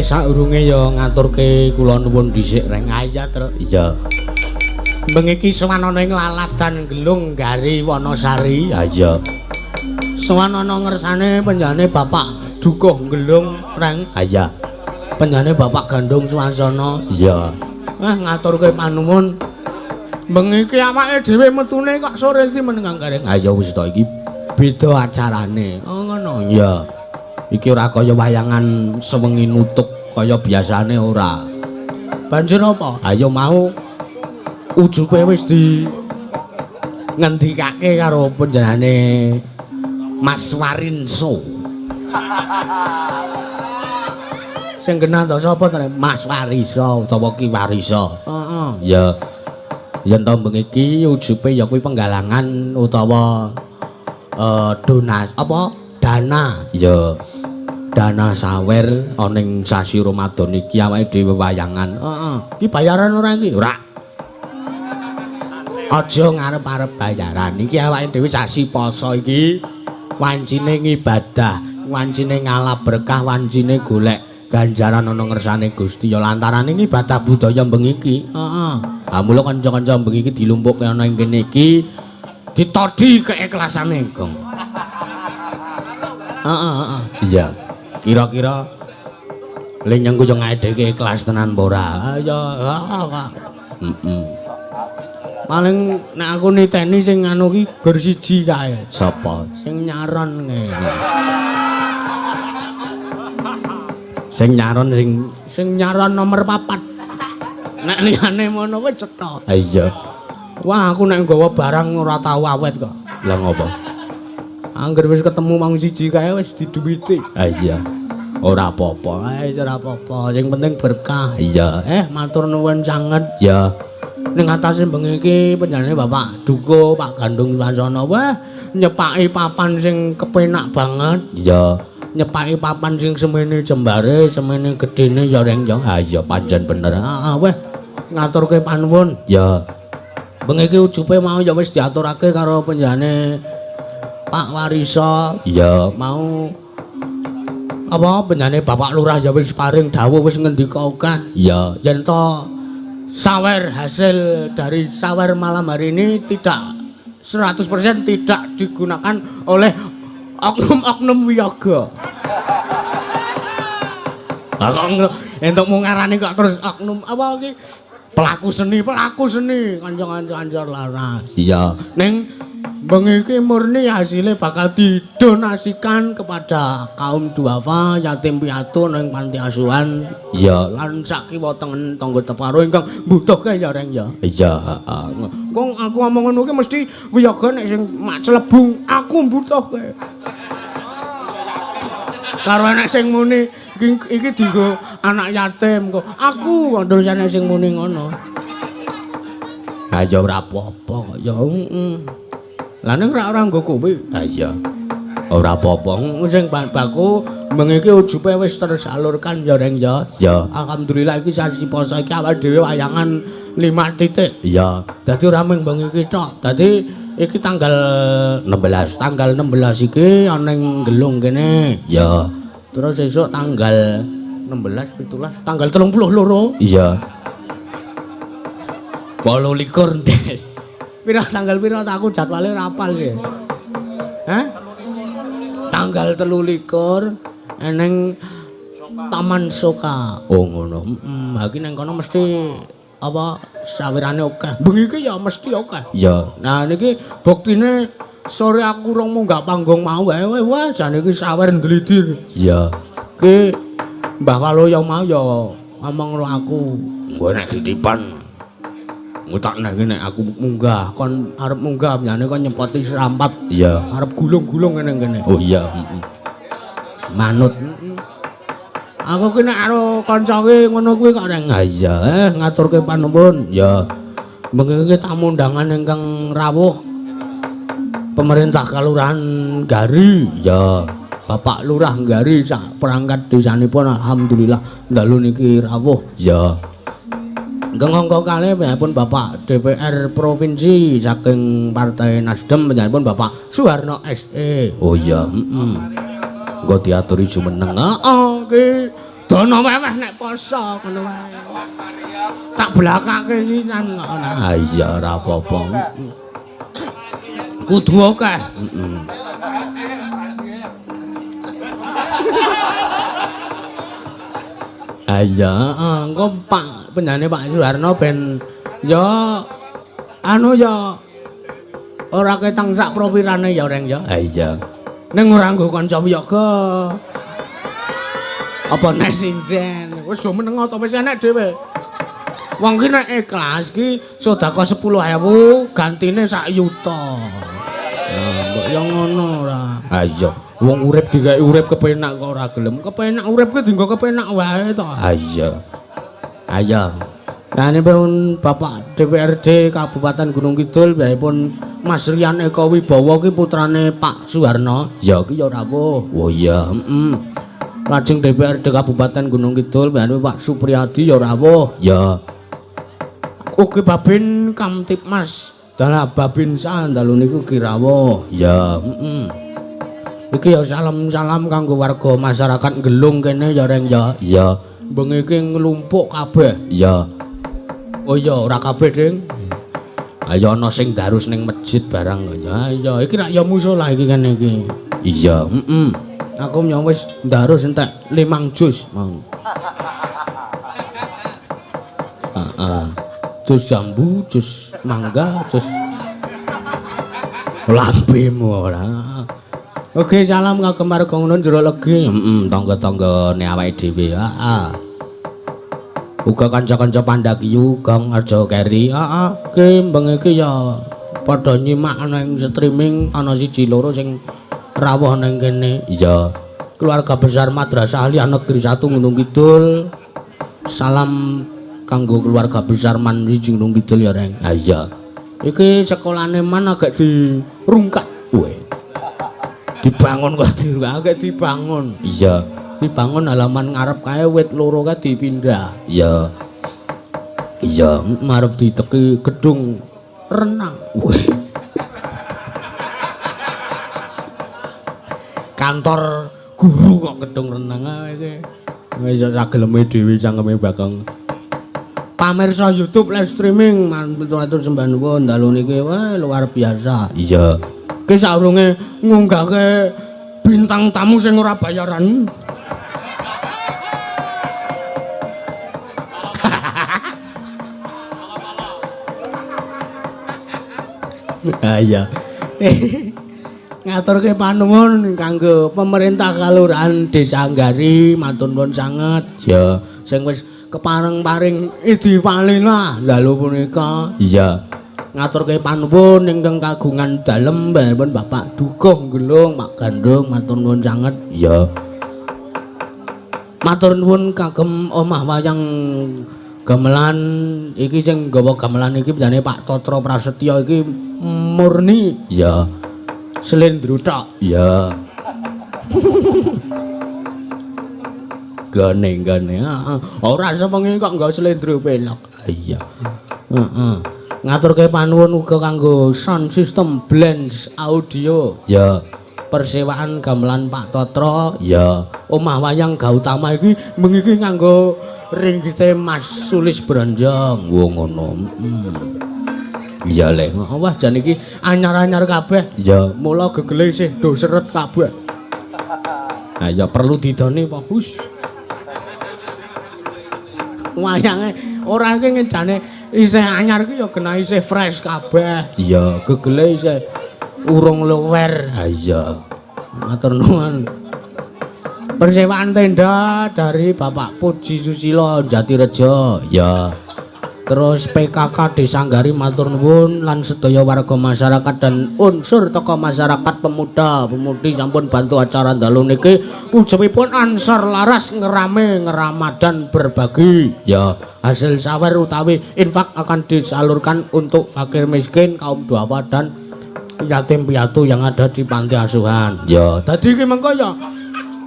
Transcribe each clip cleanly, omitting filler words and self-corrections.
saurunge ya ngaturke kula nuwun dhisik reng. Iya, Tru. Iya. Bengi iki sowan ana ing laladan Gelung Gari Wanasari. Ha iya. Sowan ana ngersane penjane Bapak Dukuh Gelung reng. Ha iya. Penjane Bapak Gandung Swasana. Iya. Ngaturke panuwun. Bengi iki awake dhewe metune kok sore iki meneng Kareng. Ha iya wis to iki beda acarane. Oh ngono. Iya. Iki ora kaya wayangan sewengi nutuk kaya biasane ora. Banjur apa? Ayo mau ujupe wis di ngendikake karo panjenengane Mas Warinso. Sing genah to sapa to? Mas Wariso utawa Ki Wariso. Heeh. Ya. Yen to bengi iki ujupe ya kuwi penggalangan utawa donas apa? Dana. Ya. Dana sawer ana ing sasi Ramadan iki awake dhewe wayangan. Heeh. Iki bayaran ora iki? Ora. Aja ngarep-arep bayaran. Iki awake dhewe sasi poso iki wancine ngibadah, wancine ngalap berkah, wancine golek ganjaran ana ngersane Gusti ya lantaran ibadah budaya bengi iki. Heeh. Ha mula kanca-kanca bengi iki dilumpukke ana ing kene iki ditodi keiklasane, Gong. Heeh. Iya. Kira-kira le nyengku yo ngedeke ikhlas tenan apa ora? Ya, heeh. Paling nek aku niteni sing anu ki gur siji kae. Sapa? Sing nyaron ngene. Sing nyaron nomor 4. Nek liyane ngono wis cetha. Ha iya. Wah, aku nek nggawa barang ora tau awet kok. Lah ngopo? Angger wis ketemu wong siji kae wis diduwiti. Ha iya. Ora apa-apa, ora apa-apa. Sing penting berkah. Iya. Matur nuwun sanget. Ya. Ning atase bengi iki panjenengane Bapak Duko, Pak Gandung Swasana wah nyepaki papan sing kepenak banget. Iya. Nyepaki papan sing semene jembare, semene gedene ya reng ya. Ha iya pancen bener. Heeh weh. Ngaturke panuwun. Ya. Bengi iki ujupe mau ya wis diaturake karo panjenengane Pak Wariso. Iya, mau apa penjane Bapak Lurah ya wis paring dawuh wis ngendika akeh. Iya, yen to sawer hasil dari sawer malam hari ini tidak 100% tidak digunakan oleh oknum-oknum wiyaga. Entuk mung ngarani kok terus oknum apa iki? Pelaku seni kanca-kanca laras. Iya, ning bengi iki murni hasilnya bakal didonasikan kepada kaum duafa yatim piatu nang panti asuhan. Iya, lan sak kiwa tengen tangga teparo ingkang mbutuhke ya reng ya. Iya, heeh. Kok aku ngomong ngono ki mesti wiyaga nek sing mak celebung aku mbutuhke. Karo anak sing muni iki dienggo anak yatim kok. Aku terus anak sing muni ngono. Ha ya ora apa-apa kok ya. Lah ning ora nggo kuwi. Ha iya. Ora apa-apa. Sing baku bengi iki ujupe wis tersalurkan ya reng ya. Ya, alhamdulillah iki sasi poso iki awake dhewe wayangan 5 titik. Iya. Dadi ora mung bengi iki tok. Dadi iki tanggal 16. Tanggal 16 iki ana ing Gelung kene. Ya. Terus esuk tanggal 16, 17, tanggal 32. Iya. 28 Des. Pira tanggal pira aku jadwale ora apal iki. Hah? Tanggal 23 eneng Taman Soka. Oh ngono. Ha iki nang kono mesti apa sawirane akeh. Bengi iki ya mesti akeh. Iya. Nah niki buktine sore aku rong munggah panggung mau wae wah jane iki sawer ndlidir. Iya. Ki Mbah Waloyo mau ya ngomong karo aku. Nggo nek titipan ngutak nek aku munggah kon arep munggah jane kon nyempoti serampat. Iya. Arep gulung-gulung ngene kene. Oh iya, manut. Aku ki nek karo kancaku ngono kuwi kok reng. Ha iya, ngaturke panuwun. Ya. Mengki tamu undangan ingkang rawuh pemerintah Kelurahan Gari. Ya. Bapak Lurah Gari sak perangkat desanipun alhamdulillah dalu niki rawuh. Ya. Ngangka kalih pun Bapak DPR Provinsi saking Partai Nasdem pun Bapak Suharno SE. Oh iya, engko diaturi jumeneng. Heeh, ki Dono meweh nek poso ngono wae. Tak blakake sisan kok. Ah iya ora apa-apa. Kudu akeh. Heeh. Iya, engko Pak penjane Pak Suharno ben ya anu ya ora ketang sak propirane ya Reng ya. Ha iya. Ning ora nggo kanca wiyaga. Apa nek sinden wis do meneng ta wis enek dhewe. Wong ki nek ikhlas ki sedekah 10.000 gantine sak yuta. Mbok yo ngono ora. Ha iya. Wong urip digawe urip kepenak kok ora gelem. Kepenak urip ki dienggo kepenak wae to. Ha iya. Ayo. Nah pun Bapak DPRD Kabupaten Gunung Kidul pun Mas Rian Eko Wibowo ki putrane Pak Suharno. Ya ki ya ora apa. Oh iya, Lajeng DPRD Kabupaten Gunung Kidul Pak Supriyadi ya ora apa. Ya. Oke Babin Kamtipmas dalah Babinsa dalu niku kirawa. Ya, Iki ya salam-salam kanggo warga masyarakat Gelung kene ya Reng ya. Ya. Bengi iki nglumpuk kabeh. Ya. Oh iya ora kabeh, Ding. Ayo ana sing darus ning masjid barang ya. Iya, iki rak ya musala iki kene iki. Iya, Aku yo wis darus entek 5 jus mau. Heeh. Jus jambu, jus mangga, jus lambemu ora. Oke, salam kagem warga ngono jero legi. Tangga-tanggane awake dhewe. Heeh. Uga kanca-kanca Pandakiyu Gang Arjo Keri. Ki bengi iki ya padha nyimak nang streaming ana 1 2 sing rawuh nang kene. Iya. Keluarga besar Madrasah Aliyah Negeri 1 Gunung Kidul. Salam kanggo keluarga besar Man Gunung Kidul ya, Reng. Ha iya. Iki sekolahane Man agak dirungkat. Weh. Dibangun kok agak dibangun. Iya. Dibangun halaman ngarep kae wit loro kae dipindah. Iya. Iya, ngarep diteki gedung renang. Wih. Kantor guru kok gedung renang ae iki. Wis sageleme dhewe cangkeme bakang. Pamirsa YouTube live streaming matur sembah nuwun dalu niki wah luar biasa. Iya. Ki saurunge ngunggahke bintang tamu sing ora bayaran. Ah iya. Ngaturke panuwun kanggo pemerintah Kalurahan Desa Anggari matur nuwun sanget ya sing wis kepareng-paring idi palina dalu punika. Iya. Ngaturke panuwun ingkang kagungan dalem pun Bapak Dukuh Gelung Pak Gandung matur nuwun sanget. Iya. Matur nuwun kagem omah wayang gamelan iki sing nggawa gamelan iki penjane Pak Totro Prasetyo iki murni ya slendro tok ya gane ora sewengi kok nggawa slendro pelok iya ngaturke panuwun uga kanggo sound system Blends Audio ya persewaan gamelan Pak Totro ya omah wayang Gautama iki mengiki nganggo ringgite Mas Sulis Bronjong wong ngono iya le wah jan iki anyar-anyar kabeh ya mula gegele isih do seret kabeh ha ya perlu didoni apa hus wayange ora iki ngejane isih anyar iki ya kena isih fresh kabeh iya gegele isih urung luwer ha iya matur nuwun persewaan tenda dari Bapak Puji Susilo Jatirejo ya terus PKK Desa Anggari matur nuwun lan sedaya warga masyarakat dan unsur tokoh masyarakat pemuda pemudi sampun bantu acara dalu niki ujungipun ansor laras ngerame ngeramadan berbagi ya hasil sawer utawi infak akan disalurkan untuk fakir miskin kaum duafa dan yatim piatu yang ada di panti asuhan ya tadi iki mengko ya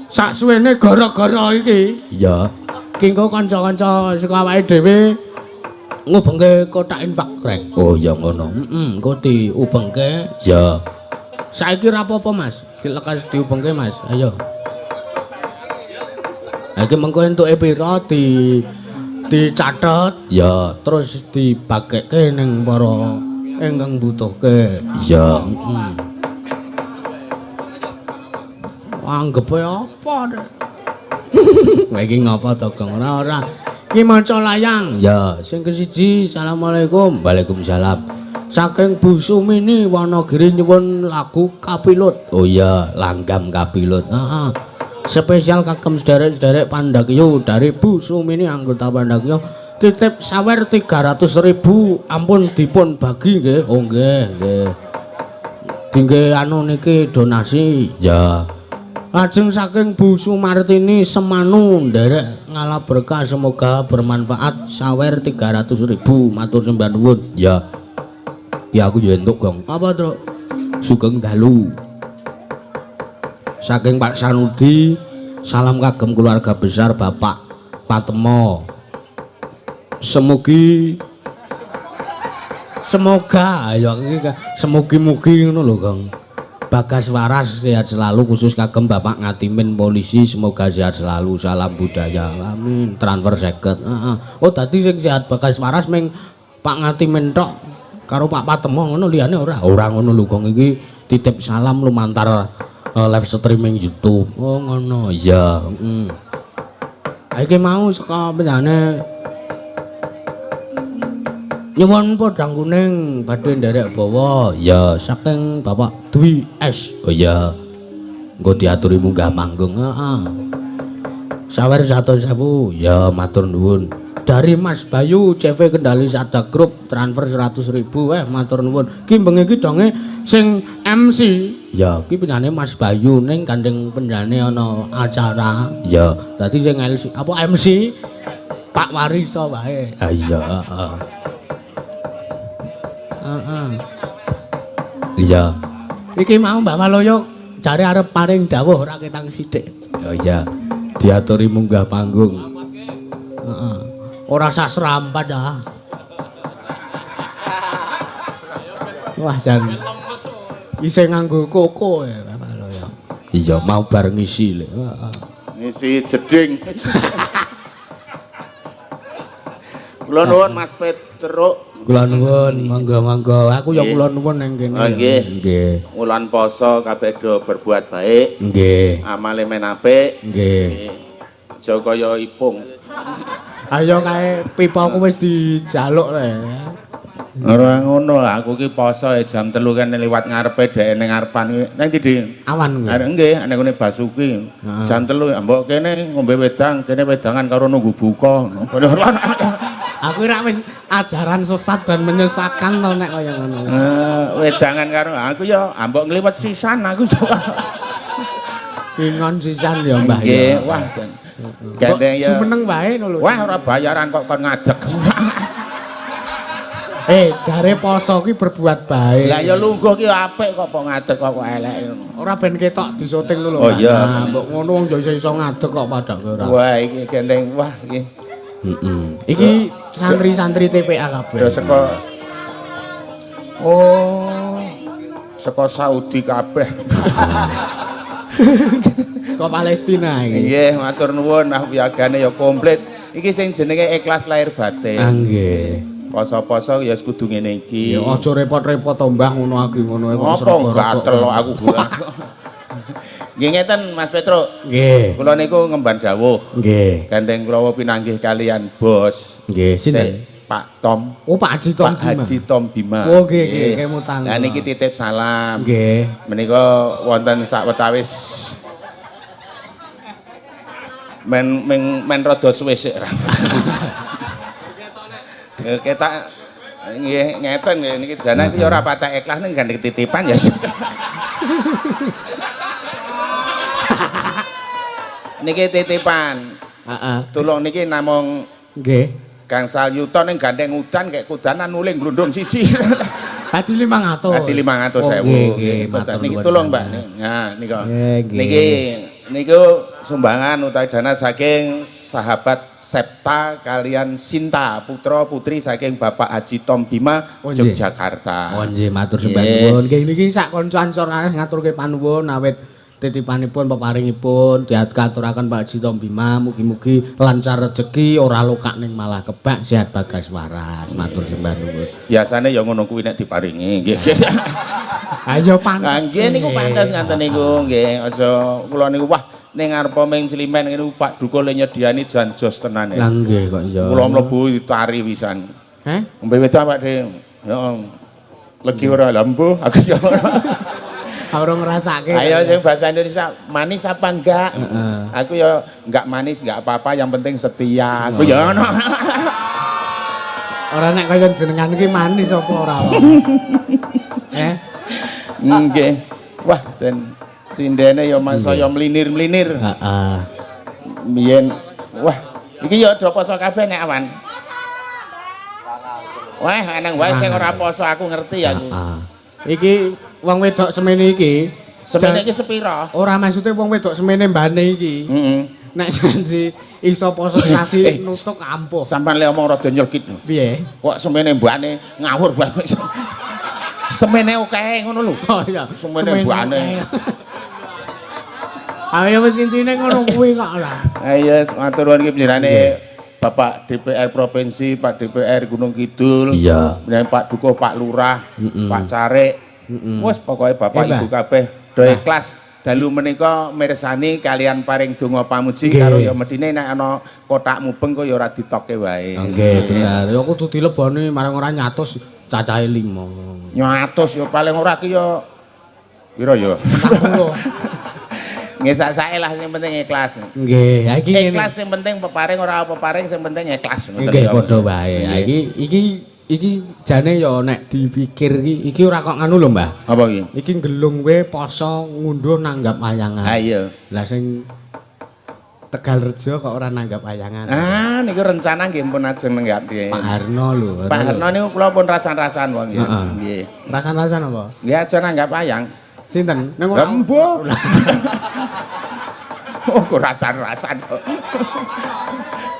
sak suwene gara-gara iki ya kengko kanca-kanca saka awake dhewe ngubengke kotak infak Rek. Oh ya ngono. Engko diubengke ya. Saiki ora apa-apa Mas, dilekas diubengke Mas. Ayo. Iki mengko entuke pira dicatet ya terus dibageke ning para ingkang butuhke. Ya. Anggepe apa Dek? Kowe iki ngapa to Gong? Ora. Ki maca layang. Ya. Sing kesiji, Assalamualaikum. Waalaikumsalam. Saking Bu Sumini Wonogiri nyuwun lagu Kapilut. Oh iya, langgam Kapilut. Heeh. Spesial kagem sederek-sederek Pandakya dari Bu Sumini anggota Pandakya. Titip sawer 300.000 ampun dipun bagi nggih. Oh nggih, nggih. Dingge anu niki donasi. Ya. Lajeng saking Bu Sumartini Semanu nderek ngalah berkah semoga bermanfaat sawer 300.000 matur sembah nuwun. Ya. Ki aku yo entuk, Gong. Apa, Truk? Sugeng dalu. Saking Pak Sanudi salam kagem keluarga besar Bapak Patemo. Semoga ayo iki semugi-mugi ngono lho, Gong. Bagas waras sehat selalu khusus kagem Bapak Ngatimin polisi semoga sehat selalu salam budaya amin transfer 50 oh tadi sing sehat Bagas waras ming Pak Ngatimin tok karo Pak Patemo ngono liyane ora ngono lho Gong iki titip salam lumantar live streaming YouTube oh ngono ya iki mau saka penjane nyuwun podang kuning badhe nderek bawa ya saking Bapak Dwi S. Oh ya. Engko diaturi munggah panggung. Heeh. Sawer 100.000 ya matur nuwun. Dari Mas Bayu CV Kendali Sada Grup transfer 100.000 matur nuwun. Ki bengi iki donge sing MC. Ya, ki penjane Mas Bayu ning kandeng penjane ana acara. Ya, dadi sing apa MC Pak Wariso wae. Ah iya, heeh. Iya. Iki mau Mbak Maloyo jare arep paring dawuh ora ketang sithik. Oh iya. Diaturi munggah panggung. Heeh. Ora sasrampat ah. Wah jan. Isih nganggo koko ya Mbak Maloyo. Iya, mau bareng ngisi lho. Heeh. Ngisi jeding. Kula nuwun Mas Petruk. Kula nuwun, monggo-monggo. Aku ya kula nuwun ning kene. Nggih. Nggih. Wulan poso kabeh do berbuat baik. Nggih. Amale men apik. Nggih. Aja kaya ipung. Ayo kae pipaku wis dijaluk le. Ora ngono, aku ki poso jam 3 kan liwat ngarepe dhek ning ngarepan ki. Nang ndi? Awan kuwi. Arek nggih, nek ngene Basuki. Jam 3 mbok kene ngombe wedang, kene wedangan karo nunggu buka. Aku ora wis ajaran sesat dan menyesatkan to nek kaya ngono. Wedangan karo aku ya mbok ngliwet sisan aku coba. Ingon sisan ya Mbah ya. Nggih, wah. Gandeng ya. Jumeneng wae lho. Wah ora bayaran kok kon ngadeg. Jare poso ki berbuat baik. Lah ya lungguh ki apik kok ngadeg kok elek ngono. Ora ben ketok disoting lho. Oh iya. Mbok ngono wong ya iso ngadeg kok padake ora. Wah iki gandeng wah iki. Iki santri-santri TPA kabeh. Ya saka oh saka Saudi kabeh. Kok Palestina iki. Nggih, matur nuwun nah wiagane ya komplit. Iki sing jenenge ikhlas lahir batin. Nggih. Poso-poso ya kudu ngene iki. Ya aja repot-repot to Mbah ngono aki ngono kok apa gatel aku gua. Nggih ngeten Mas Petruk. Nggih. Kula niku ngemban dawuh. Nggih. Gandeng kula pinanggih kalian bos. Nggih, sinten? Pak Tom. Oh, Pak Haji Tom Pak Haji Tom Bima. Oh, nggih, kemutan. Lah niki titip salam. Nggih. Menika wonten sawetawis men rada suwe sik. Ketok nggih ngeten niki jana iki ora patek ikhlas ning gandeng titipan ya. Niki titipan. Heeh. Tulung niki namung Nggih. gangsal yuta ning gandeng udan kek kudanan nuling glundung siji. Tadi 500. Tadi 500.000. Oh, nggih, Niki tulung Mbak. Nah, niki niku sumbangan utawi dana saking sahabat Septa kalian Sinta putra putri saking Bapak Haji Tom Bima Yogyakarta. Oh nggih, matur sembah nuwun. Nggih niki sak kanca ansor ngaturke panuwun awit titipanipun peparingipun diaturaken Pak Haji Tombima mugi-mugi lancar rezeki ora lokak ning malah kebak sehat bagas waras matur sembah nuwun. Biasane ya ngono kuwi nek diparingi nggih. Ayo pantes. Nggih niku pantes ngaten niku nggih. Aja kula niku wah ning ngarep Ming Slimen niku Pak Dukul nyediani jan jos tenan. Lah nggih kok iya. Kula mlebu ditari pisan. Heh? Mbek wedok Pak De. Heeh. Legi ora lambu aku ya ora. Ora ngrasake. Ayo sing bahasa Indonesia manis apa enggak? Heeh. Aku ya enggak manis enggak apa-apa yang penting setia. Aku ya ono. Ora nek kaya jenengan iki manis apa ora. Nggih. Wah, jen sindene ya saya mlinir-mlinir. Heeh. Biyen wah, iki ya do poso kabeh nek awan. Wah, eneng wae sing ora poso aku ngerti aku. Heeh. Iki wong wedok semene iki, Semene iki sepira? ora maksude wong wedok semene mbane iki. Heeh. Nek janji iso poso sasi nutuk ampuh. Sampeyan le omong rada nyelkit. Piye? Kok semene mbane ngawur banget. Semene akeh ngono lho. Oh iya, Semene mbane. Ayo wis intine ngono kuwi kok lah. Ayo matur nuwun iki panjenengane Bapak DPR Provinsi, Pak DPR Gunung Kidul, Iya. dan Pak Dukuh, Pak Lurah, Pak Carik, wes pokoknya Bapak Mbah. Ibu kabeh do ikhlas dalu menika mirsani kalian paring donga pamuji Nggih. karo ya medine nek ana kotak mubeng kok ya ora ditokke wae. Nggih, bener. Ya kudu dileboni marang ora nyatus cacahe 5. Nyatus ya paling ora ki ya pira ya. Nggih sak-sake lah sing penting ikhlas. Nggih, ha iki ngene. Ikhlas sing penting peparing ora peparing sing penting ikhlas. Nggih, padha wae. Ha iki jane ya nek dipikir iki ora kok nganu lho, Mbah. Apa iki? Iki gelung we poso ngunduh nanggap wayangan. Ha iya. Lah sing Tegalrejo kok ora nanggap wayangan. Ah, niku rencana nggih pun ajeng nenggap nggih. Pak Harno lho. Pak Harno niku kula pun rasan-rasan wong nggih. Heeh. Nggih. Rasan-rasan apa? Nggih aja nanggap wayang. Sinten? Nang ora. Rembo. Oh, kok rasan-rasan kok.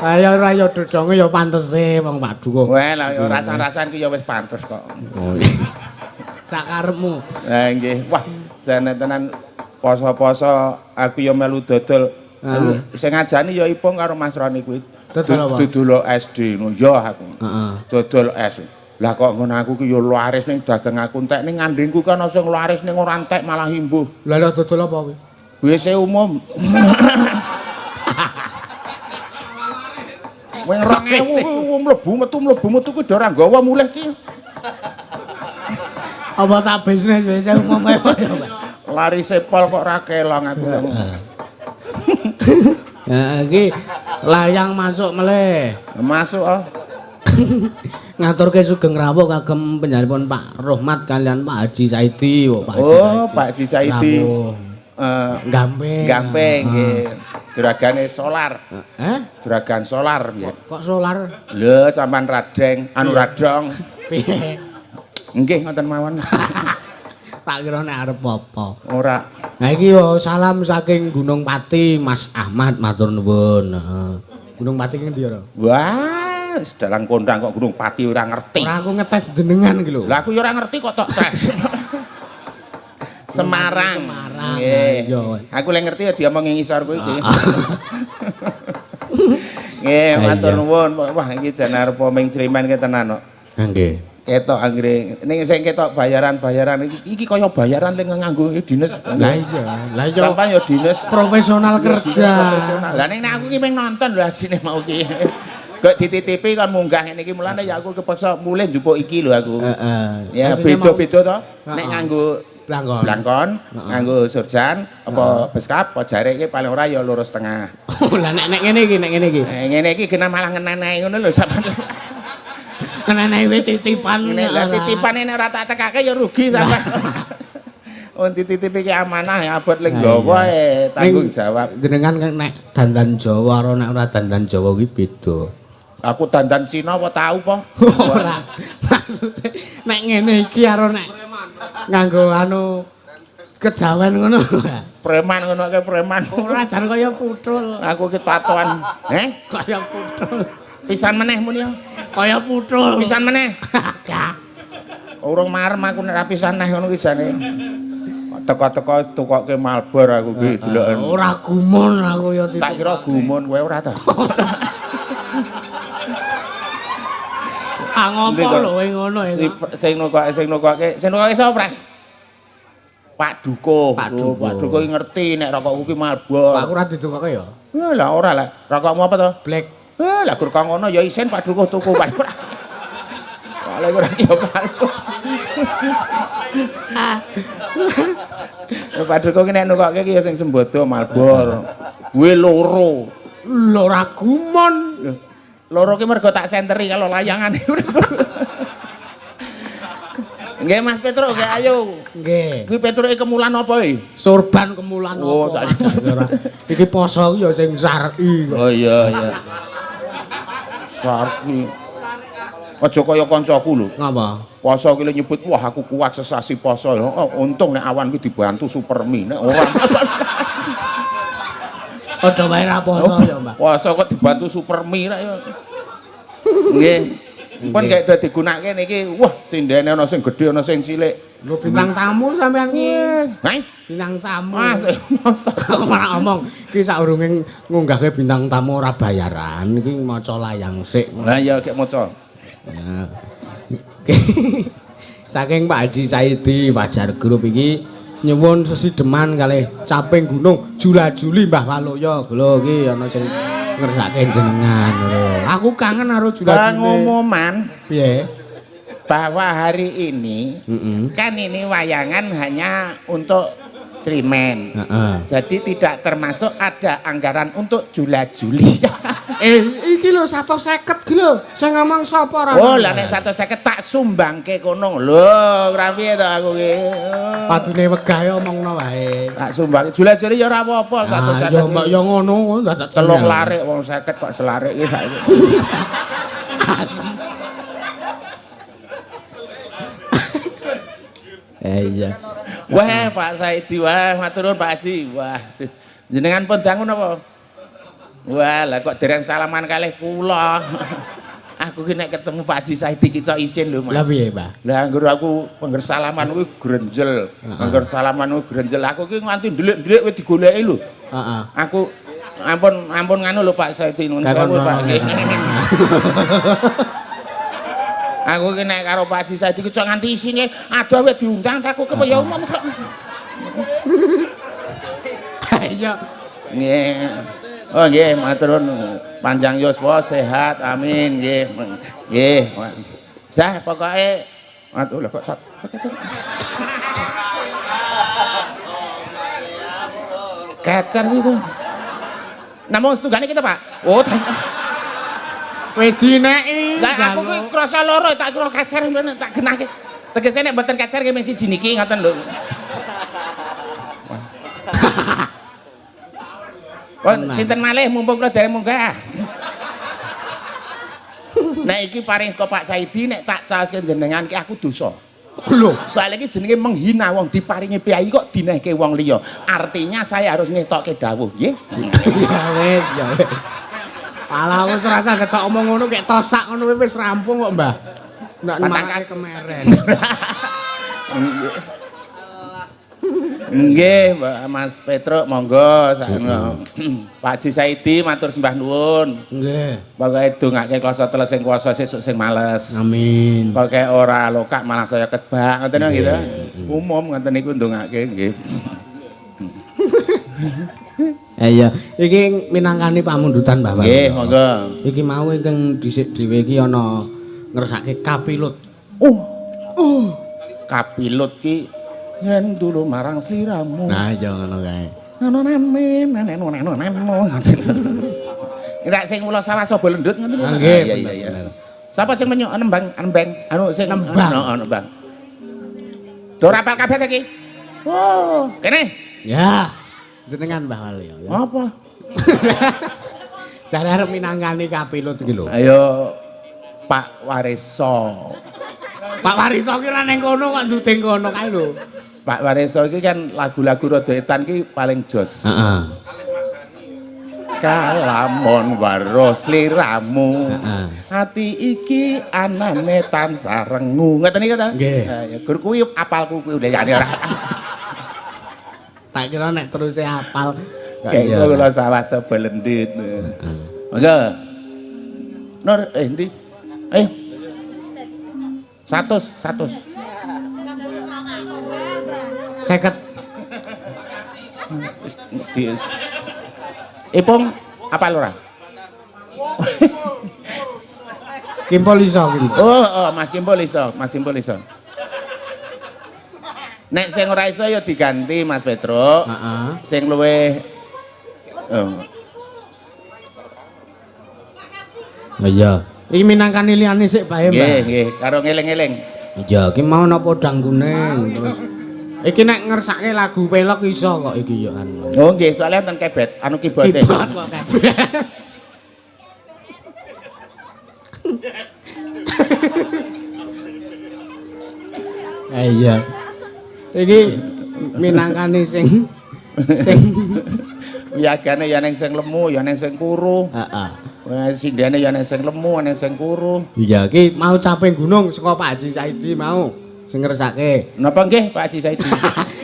Ayo ora ya dodonge ya pantese wong Pak Dukuh. Wah, lah ya rasan-rasan ki ya wis pantes kok. Sakarepmu. Lah nggih. Wah, jane tenan poso-poso aku ya melu dodol. Sing ngajani ya Ipung karo Mas Roni kuwi. Dodol apa? Dodol SD ngono ya aku. Heeh. Dodol es. Lah kok ngono aku ki ya laris ning dagang aku entek ning ngandhingku kan ana sing laris ning ora entek malah imbuh. Lah lha dodol apa kuwi? WC umum. Wong 2000 mlebu metu kuwi ora nggawa mulih ki. Apa sak bisnis wis umum ae ya, Mbak? Lari sepol kok ra kelong aku. Ya iki layang masuk meleh. Masuk oh. Ngaturke sugeng rawuh kagem panjenenganipun Pak Rohmat kalian Pak Haji Saidi, Pak Haji. Oh, Pak Haji Saidi. Rawuh. Gamping. Gamping nggih. Juragane solar. Juragan solar piye? Kok solar? Lho, sampean radeng, anu radong. Piye? Nggih ngoten mawon. Tak kira nek arep apa. Ora. Nah iki yo salam saking Gunung Pati Mas Ahmad matur nuwun. Heeh. Gunung Pati ki ndi ora? Wah, sedalang kondang kok Gunung Pati ora ngerti. Ora aku ngetes jenengan iki lho. Lah aku ya ora ngerti kok tok tes. Semarang. Nggih. Iya. Aku lek ngerti ya diomong ngisor kuwi iki. Nggih, matur nuwun. Wah, iki jan arep Ming Slimen ki tenan kok. Nggih. Ketok anggere ning sing ketok bayaran-bayaran iki kaya bayaran ning nganggo dinas. Lah iya. Lah iya. Sampai ya dinas Profesional kerja. profesional. Lah ning aku ki ping nonton lho asine mau ki. Kok dititipi kan munggah ngene iki mulane ya aku kepaksa mulih njupuk iki lho aku. Heeh. Ya beda-beda to. Nek nganggo Blangkon. blangkon, nganggo surjan, apa beskap, apa jarik iki paling ora ya 2,5. Lah nek ngene iki, nek ngene iki. Ngene iki genah malah ngenenehi ngono lho sampean. Ngenenehi wis titipan. Ngene lah titipane nek ora tak tekake ya rugi sampean. Oh dititipi ki amanah ya abot ling Jawa tanggung jawab. Jenengan nek dandan Jawa karo nek ora dandan Jawa kuwi beda. Aku dandan Cina apa tahu po? Ora. Maksude nek ngene iki karo nek nganggo anu kejawen ngono. Preman ngono ke preman. Ora jan kaya putul. Aku ki tatoan. Kaya putul. Pisan meneh muni ya. Kaya putul. Pisan meneh. Gak. Urung marem aku nek ra pisan neh ngono ki jane. teko-teko tukoke Malbor aku ki deloken. Ora gumun aku ya Tak kira gumun kowe ora ta. Ah ngopo lho kowe ngono ya. Sing nukoke sapa, Pras? Pak Dukuh. Pak Dukuh. Pak Dukuh ngerti nek rokokku ki Malbor. Aku ora ditukoke ya. Lah ora lah. Rokokmu apa to? Black. Lah gur kok ngono ya isen Pak Dukuh tuku Pak. Wale ora ya Malbor. Pak Dukuh ki nek nukoke ki ya sing sembodo Malbor. Kuwi loro. Lho ora gumun. Loro ki mergo tak senteri kalau layangane. Nggih Mas Petro, nggih ayo. Nggih. Kuwi Petro kemulan apa iki? Sorban kemulan Oh, apa? tak- Iki poso ya sing syar'i. Oh iya iya. Sarki. Aja kaya kancaku lho. Ngapa? Poso ki nyebut wah aku kuat sesasi poso. Oh, untung nek awan ki dibantu Supermi. Nek ora Padha wae ra poso ya, Mbak. poso kok dibantu Supermi rek ya. Nggih. Pun gak udah digunakake niki. Wah, sindene ana sing gedhe ana sing cilik. Lho bintang tamu sampean ki. Hah? Bintang tamu. Mas, masa Aku malah ngomong, ki saurunge ngunggahke bintang tamu ora bayaran, iki maca layang sik. Lah ya gek maca. Ya. Saking Pak Haji Saidi Fajar Group iki nyuwun sesideman kalih caping gunung Jula-juli Mbah Waloyo lho iki ana sing ngersake jenengan lho. Aku kangen karo Jula-juli. Pengumuman Piye? bahwa hari ini kan ini wayangan hanya untuk Cerimen. Jadi tidak termasuk ada anggaran untuk Jula-juli. Iki lho 150 ki lho. Sing ngomong sapa ra? Oh, lah nek 150 tak sumbangke kono. Lho, ora piye to aku ki. Padune wegahe omongno wae. Tak sumbangke Jula-juli ya ora apa-apa Ah, ya mbak ya ngono dadak telung larik wong 50 kok selarik iki saiki. Asem. Iya. Wah, Pak Saidi, wah, matur nuwun Pak Haji. Wah, jenengan pun dangun apa? Wah, lah kok dereng salaman kalih kula. Aku ki nek ketemu Pak Haji Saidi ki iso isin lho, Mas. Lah piye, Pak? Lah anggur aku pengger salaman kuwi grenjel. Anggur salaman kuwi grenjel. Aku ki nganti ndelik-ndelik wis digoleki lho. Heeh. Aku ampun nganu lho Pak Saidi nuwun sewu Pak. Aku ki nek karo Pak Haji Saidi ki cok nganti isine adoh wis diundang aku kepaya umum kok. Iya. Nggih. Oh nggih, matur nuwun. Panjang yuswa, sehat, amin nggih. Nggih. Sah pokoke matur lho kok sak. Kecer itu. Namung setunggane kita, Pak. Oh, Wis dineki. lah aku ki krasa loro tak kira kecer tak genake. Tegese nek mboten kecer nggih mung siji niki ngoten lho. Pun sinten malih mumpung kula dereng munggah. Nek iki paring saka Pak Saidi nek tak caoske jenengan ki aku dosa. Lho, Soale iki jenenge menghina wong diparingi piyai kok dinehke wong liya. Artinya saya harus ngetokke dawuh, nggih. ya wis, ya wis. Alah wis rasa ketok omong ngono kek tosak ngono wis rampung kok, Mbah. Ndak nemake kemeren. Nggih, Mas Petro monggo sakno. Pak Haji Saidi matur sembah nuwun. Nggih. Pokoke dongake kuasa teles sing kuasa sesuk sing males. Amin. Pokoke ora lokak malah saya ketbak ngoten gitu. Umum ngoten niku ndongake nggih. Iya, iki minangkani pamundutan Mbah. Nggih, monggo. Iki mau ingkang dhisik dhewe iki ana ngersake kapilut. Kapilut ki yen dulu marang sliramu. Nah, iya ngono kae. Nek sing mula sawah sapa lendut ngoten. Nggih, iya. Sapa sing menyok nembang anu sing Nembang. nembang. Do rapal kabeh iki. Oh, kene. Ya. Jenengan Mbah Wali ya. Apa? Saya arep minangkani kapilut iki lho. Ayo Pak Wariso. Pak Wariso ki ra ning kono kok syuting kono kae lho. Pak Wariso iki kan lagu-lagu rada etan ki paling jos. Heeh. Kalamon waro sliramu. Heeh. Hati iki anane tansah rengu. Ngoten iki ta? Nggih. Ya gur kuwi apalku kuwi udah jane ora. Tak kira nek terus hafal. Kayak kula sawah sebelendit. Monggo. Nur endi? Ayo. 100. 50. Ipung apa lora? Kimpol iso iki. Oh, Mas Kimpul iso. Nek sing ora iso ya diganti Mas Petruk. Heeh. Sing luwih Iya. Iki minangkani liyane sik bae, Mbak. nggih, karo ngeling-eling. Iya. Iki mau napa dang kuning terus. Iki nek ngersake lagu pelok iso kok iki yo anu. Oh nggih, soalnya wonten kebet anu keyboard. Kibot kok kabeh. Iya. Iki minangkani sing Wiyagane ya ning sing lemu, ya ning sing kuru. heeh. Wes sindene ya ning sing lemu, ning sing kuru. Iya, iki mau caping gunung saka Pak Haji Saidi mau sing ngersake. Napa nggih Pak Haji Saidi?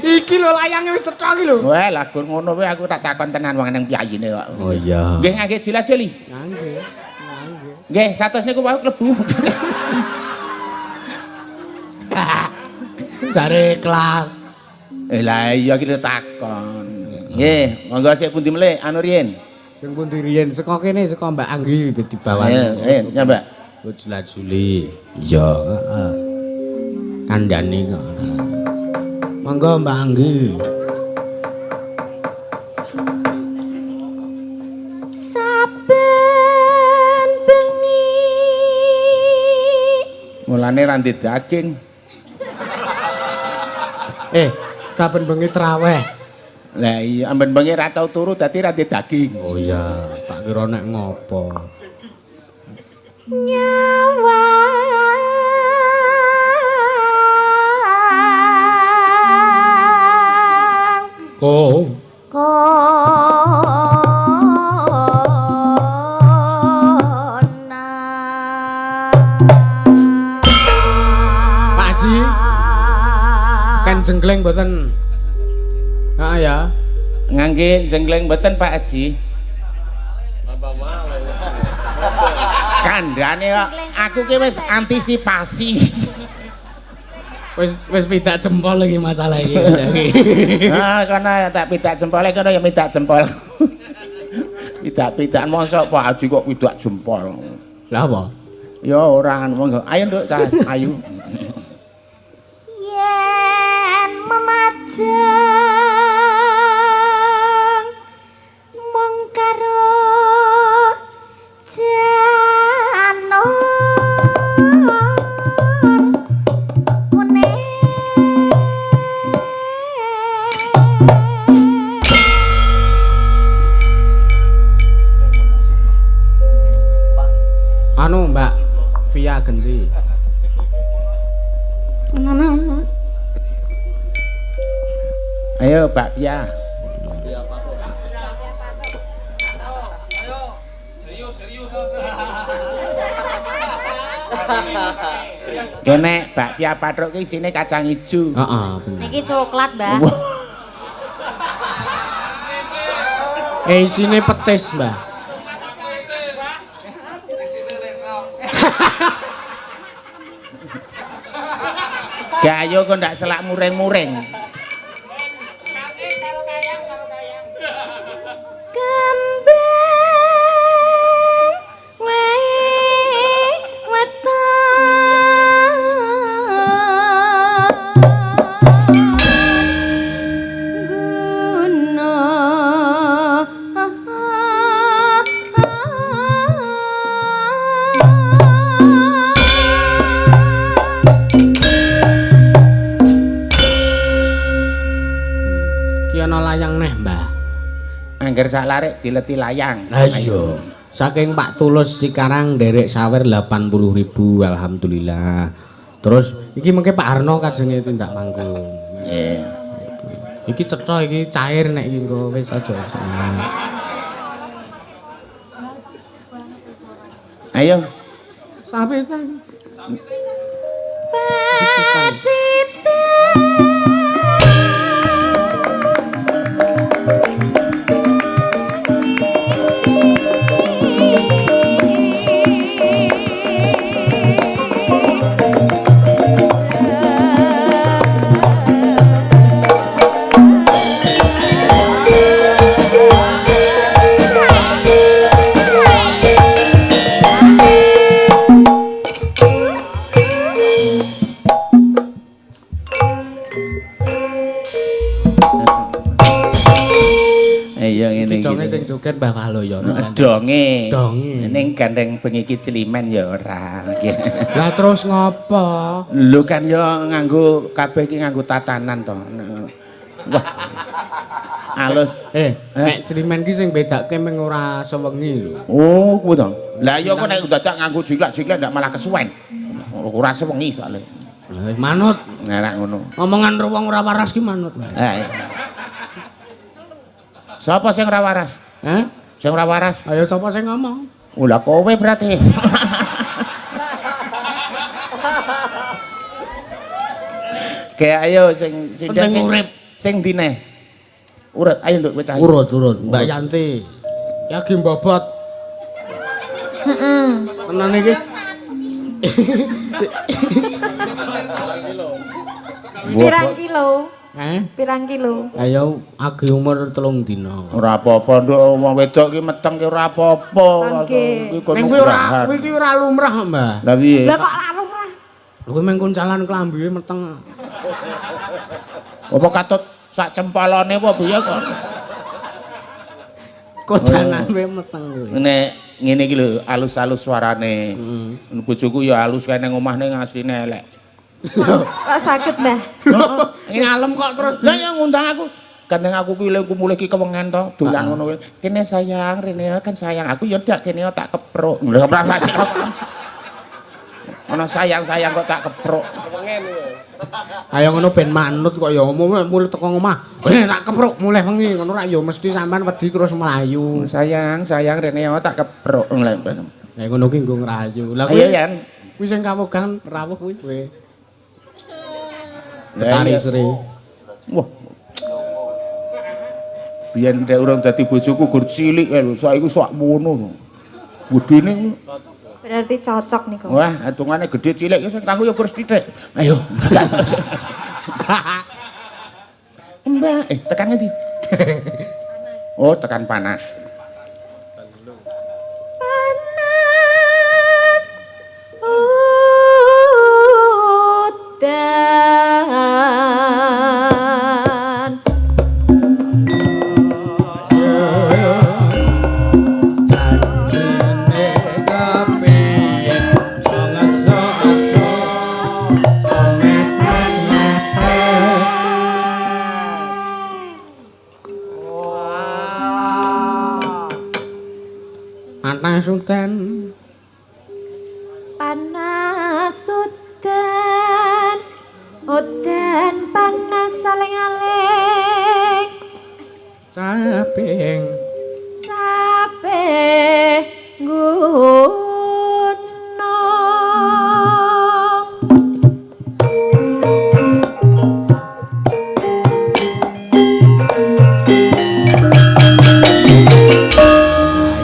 Iki lho layange wis cetha iki lho. Wah, lagu ngono kuwi aku tak takon tenan wong nang piyayine kok. Oh iya. Nggih ngangge jila-jili. Nggih. Nggih, 100 niku wae klebu. Jare kelas. Lah iya iki takon. Nggih, monggo sik pundi melih anu riyen. Sing pundi riyen saka kene saka Mbak Anggi di bawah. Ayo, nyambak. Jula-juli. Iya. Heeh. Kandhane kok. Monggo Mbak Anggi. Saben bengi Mulane ra ndek daging. Saben bengi traweh. Lah iya amben bengi ra tau turu dadi ra ndek daging. Oh iya, tak kira nek ngopo. nyawa Pak Haji, kan jenggleng mboten. Heeh ya. Ngangge jenggleng mboten Pak Haji? Kandhane kok aku ki wis antisipasi. Wis pidak jempol lagi masalah iki. Ah, kana tak pidak jempole kono ya pidak jempol. Pidak-pidakan mosok Pak Haji kok pidak jempol. Lah apa? Ya ora monggo. Ayo Nduk, Cas, ayo. yen memajang mung karo janur Anu Mbak Via Genti. Ayo Pak Pia. Kene bakpia patruk ki isine kacang ijo. Heeh, bener. niki coklat, Mbak. Isine petis, Mbak. Gayo kok ndak selak muring-muring. Angger sak larik dileti layang. Lah iya. Saking Pak Tulus Cikarang nderek sawer 80.000 alhamdulillah. Terus iki mengke Pak Harno kajenge tindak manggung. Nggih. Iki cetha iki cair nek iki engko wis aja. Ayo. Sampai kan. cuket Mbah Waloyono. Donge. Donge. Ning gandeng bengi iki Cilimen ya ora. Lah terus ngopo? Lho kan ya nganggo kabeh iki nganggo tatanan to. Wah. Alus. Nek Cilimen ki sing bedake mung ora sewengi lho. Oh, kuwi to. Lah ya kok nek dadak nganggo jiklak-jiklak ndak malah kesuwen. Ora sewengi soalé. Wis manut. Nek ngono. Omongan wong ora waras ki manut. Sapa sing ora waras? Hah? Sing ora waras? Ayo sapa sing ngomong? Lah kowe berarti. Kayak ayo sing urip. Sing dine. Urut, ayo nduk pecah. Urut. Mbak Yanti. Ya ki mbobot. Tenan iki. Pirang kilo? Pirang kilo? Ayo agi umur 3 dina. Ora apa-apa nduk wong wedok ki meteng ki ora apa-apa. Ning kuwi ki ora lumrah, Mbah. Lah piye? Lah kok ora lumrah? Kuwi mung kuncalan klambi meteng. Apa katut sak cempolone apa piye kok? Kodanane meteng kuwi. Nek ngene iki lho alus-alus suarane. Bojoku ya alus kae nang omah ning asline elek. Kok sakit, Mbah? Ngalem kok terus. Lah yang ngundang aku. Kadang aku ki lek mulih ki kewengen to, dolan ngono kuwi. Kene sayang, rene kan sayang. Aku ya ndak kene tak kepruk. Lha ora sik kok. Ono sayang-sayang kok tak kepruk. Kewengen yo. Ayo ngono ben manut kok ya mulih teko omah. Tak kepruk mulih wengi ngono ra ya mesti sampean wedi terus mlayu. Sayang, rene tak kepruk. Ya ngono ki nggo ngrayu. Lah kuwi Yan. Kuwi sing kawogan rawuh kuwi kowe. Tari Sri. Wah. Biyen nek urung dadi bojoku gur cilik kae lho, saiki sak mono. Budine Berarti cocok niku. wah, hitungane gedhe cilik ya sing kanggo ya gur sithik. Ayo. Mbak, tekan ngendi? Oh, tekan panas. Panas. Udan. Janjine kepiye sangeso-eso panas udan. Panas udan. Udan panas saling-aling. Saping Capek gunung.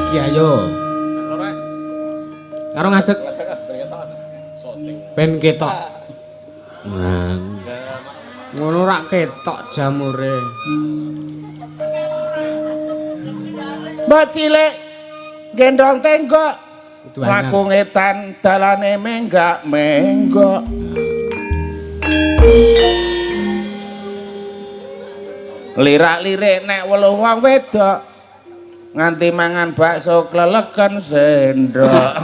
iki ayo. Karo ngadeg. Ben ketok. Nah. Ngono rak ketok jamure. Mbak cilik gendong tenggok. Itu aja. Laku ngetan dalane menggak-menggok. Lirak-lirik nek weluh wong wedok nganti mangan bakso kleleken sendok.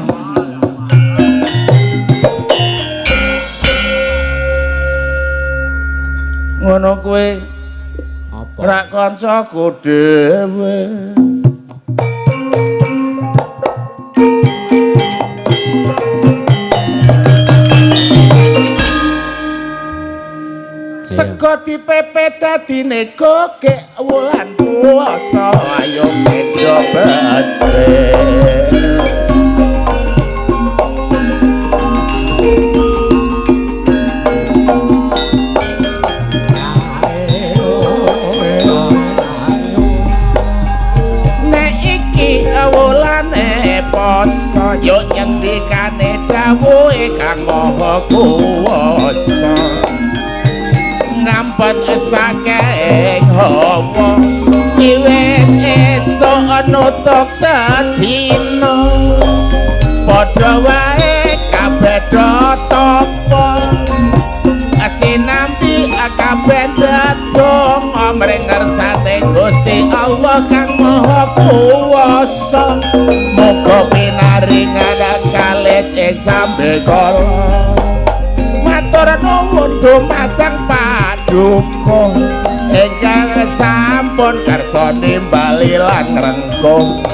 Ngono kuwi Apa? rak kancaku dhewe. Sego dipepet dadine kokek wulan puasa ayo sedo bece. Nek iki wulane poso yo nyendikane dawuhe Kang Maha Kuwasa. Ngampet saking hawa wiwit esuk nutuk sedina padha wae kabeh tapa sinambi kabeh dadong mring ngersane Gusti Allah Kang Maha Kuwasa. sambe kala matur nuwun dumateng paduka ingkang sampun kersa nimbali lan ngrengkuh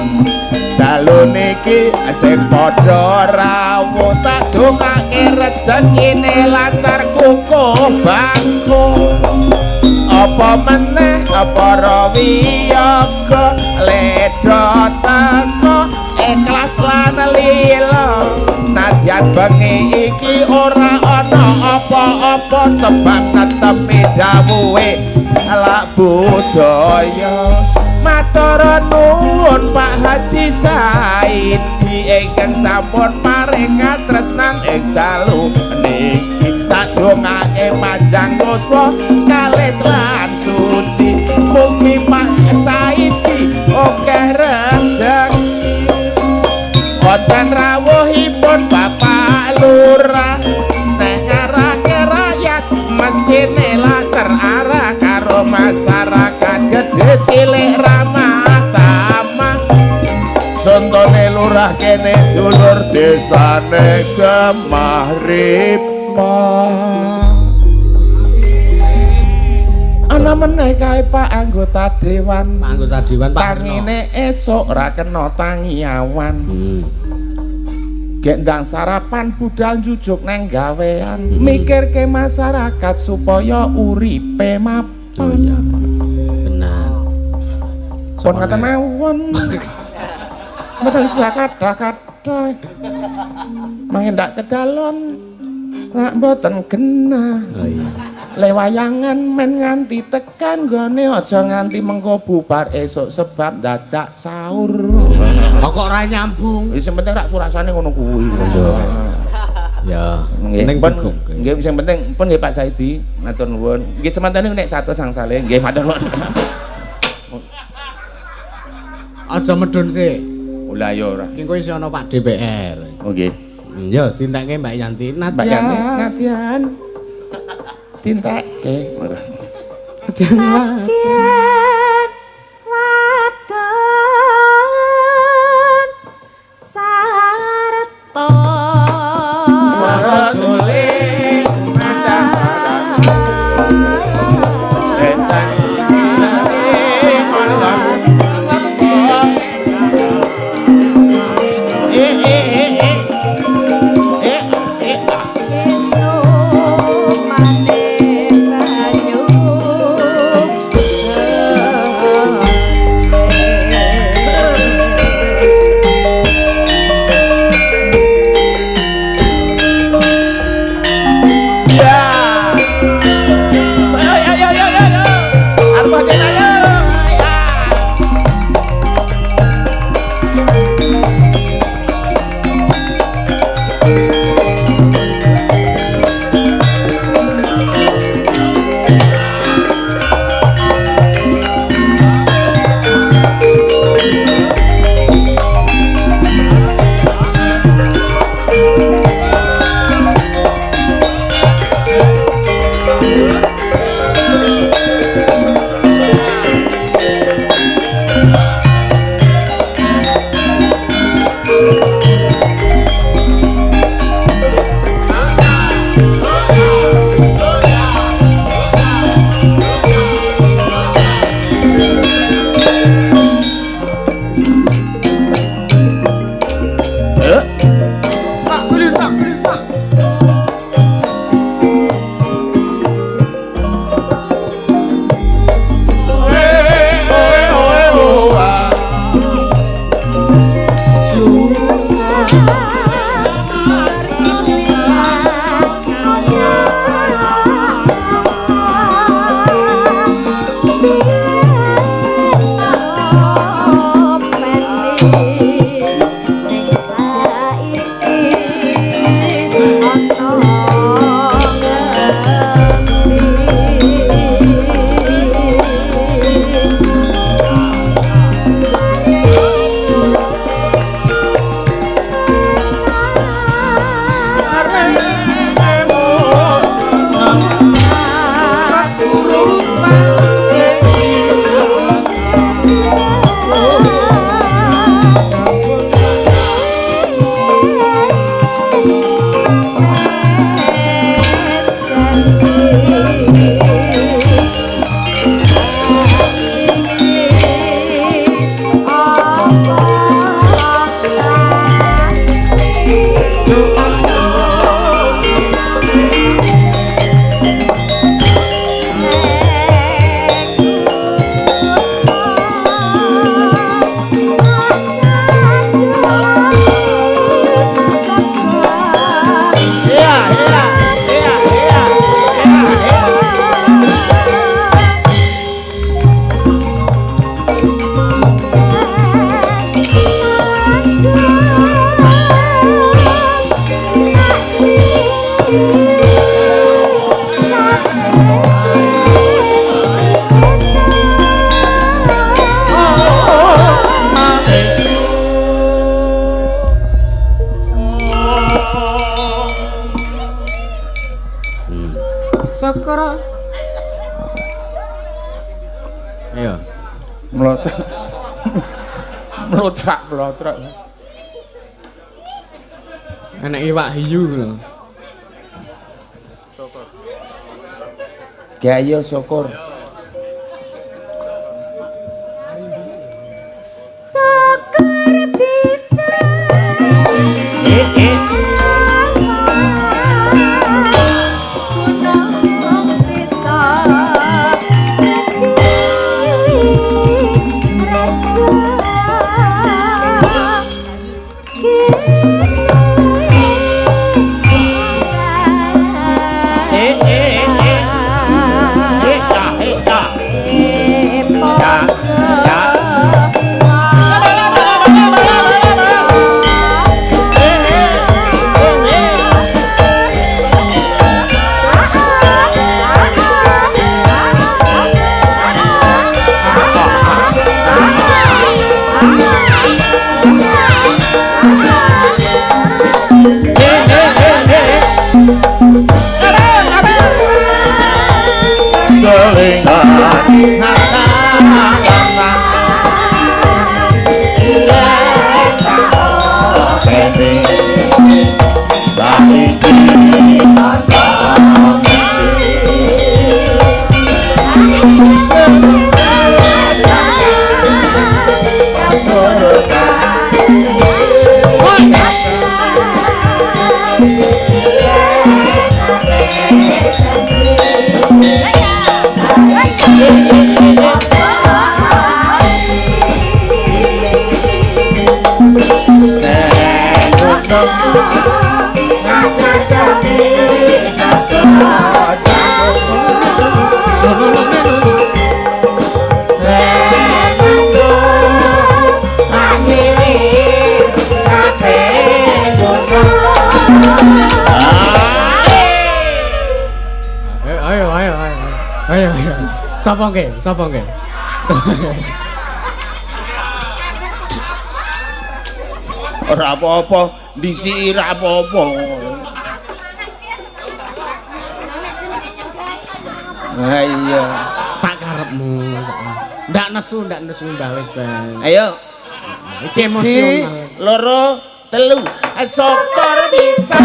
dalu niki sing padha rawuh tak dongake rezekine lancar kukuh bangku apa meneh para wiyaga ledha teko ikhlas lan lila nadyan bengi iki ora ana apa-apa sebab netepi dawuhe lak budaya matur nuwun Pak Haji Saidi ingkang sampun paring katresnan ing dalu niki tak dongake manjang yuswa kalis lan suci mugi Pak Saidi akeh rezeki wonten rawuhipun Bapak Lurah nek ngarake rakyat mestine lak terarah karo masyarakat gedhe cilik ramah tamah sontone lurah kene dulur desane Gemah Ripah ana meneh kae Pak anggota dewan tangine esuk ora kena tangi awan gek ndang sarapan budal jujuk neng gawean mikirke masyarakat supaya uripe mapan oh iya benar pun kata mawon mboten sakada-kada mangke ndak kedalon rak mboten genah oh iya lewayangan men nganti tekan gone aja nganti mengko bubar esuk sebab dadak sahur kok ora nyambung wis penting rak surasane ngono kuwi ya nggih pun nggih sing penting pun nggih Pak Saidi matur nuwun nggih semantane nek satu sangsale nggih matur nuwun aja medun sih Lah ya ora. Ki kowe isih ana Pak DPR. Oh nggih. Ya dinteke Mbak Yanti. Mbak Yanti, Nadian. Dinteke. Nadian wadon sarta Rasulih mandang bentang Syukur. Ayo. Mlotek. Mlotrak. Enak iwak hiu lho. Gayo syukur. Syukur bisa gunung bisa Ayo. Sapa nggih? Ora apa-apa, disiki ra apa-apa. Ha iya. Sak karepmu. Ndak nesu mbah wis ben. Ayo. Iki Siji, emosional. loro, telu. Syukur bisa.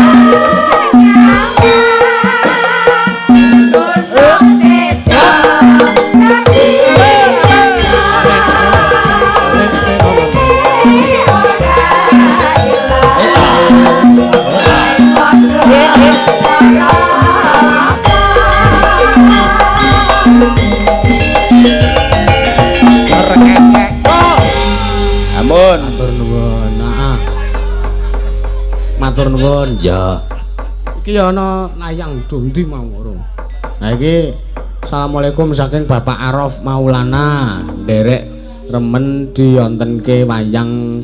Ampun. Matur nuwun. Heeh. Matur nuwun. Ya. Iki ana layang dondi mau urung. Nah iki Assalamualaikum saking Bapak Araf Maulana. Nderek remen diontenke wayang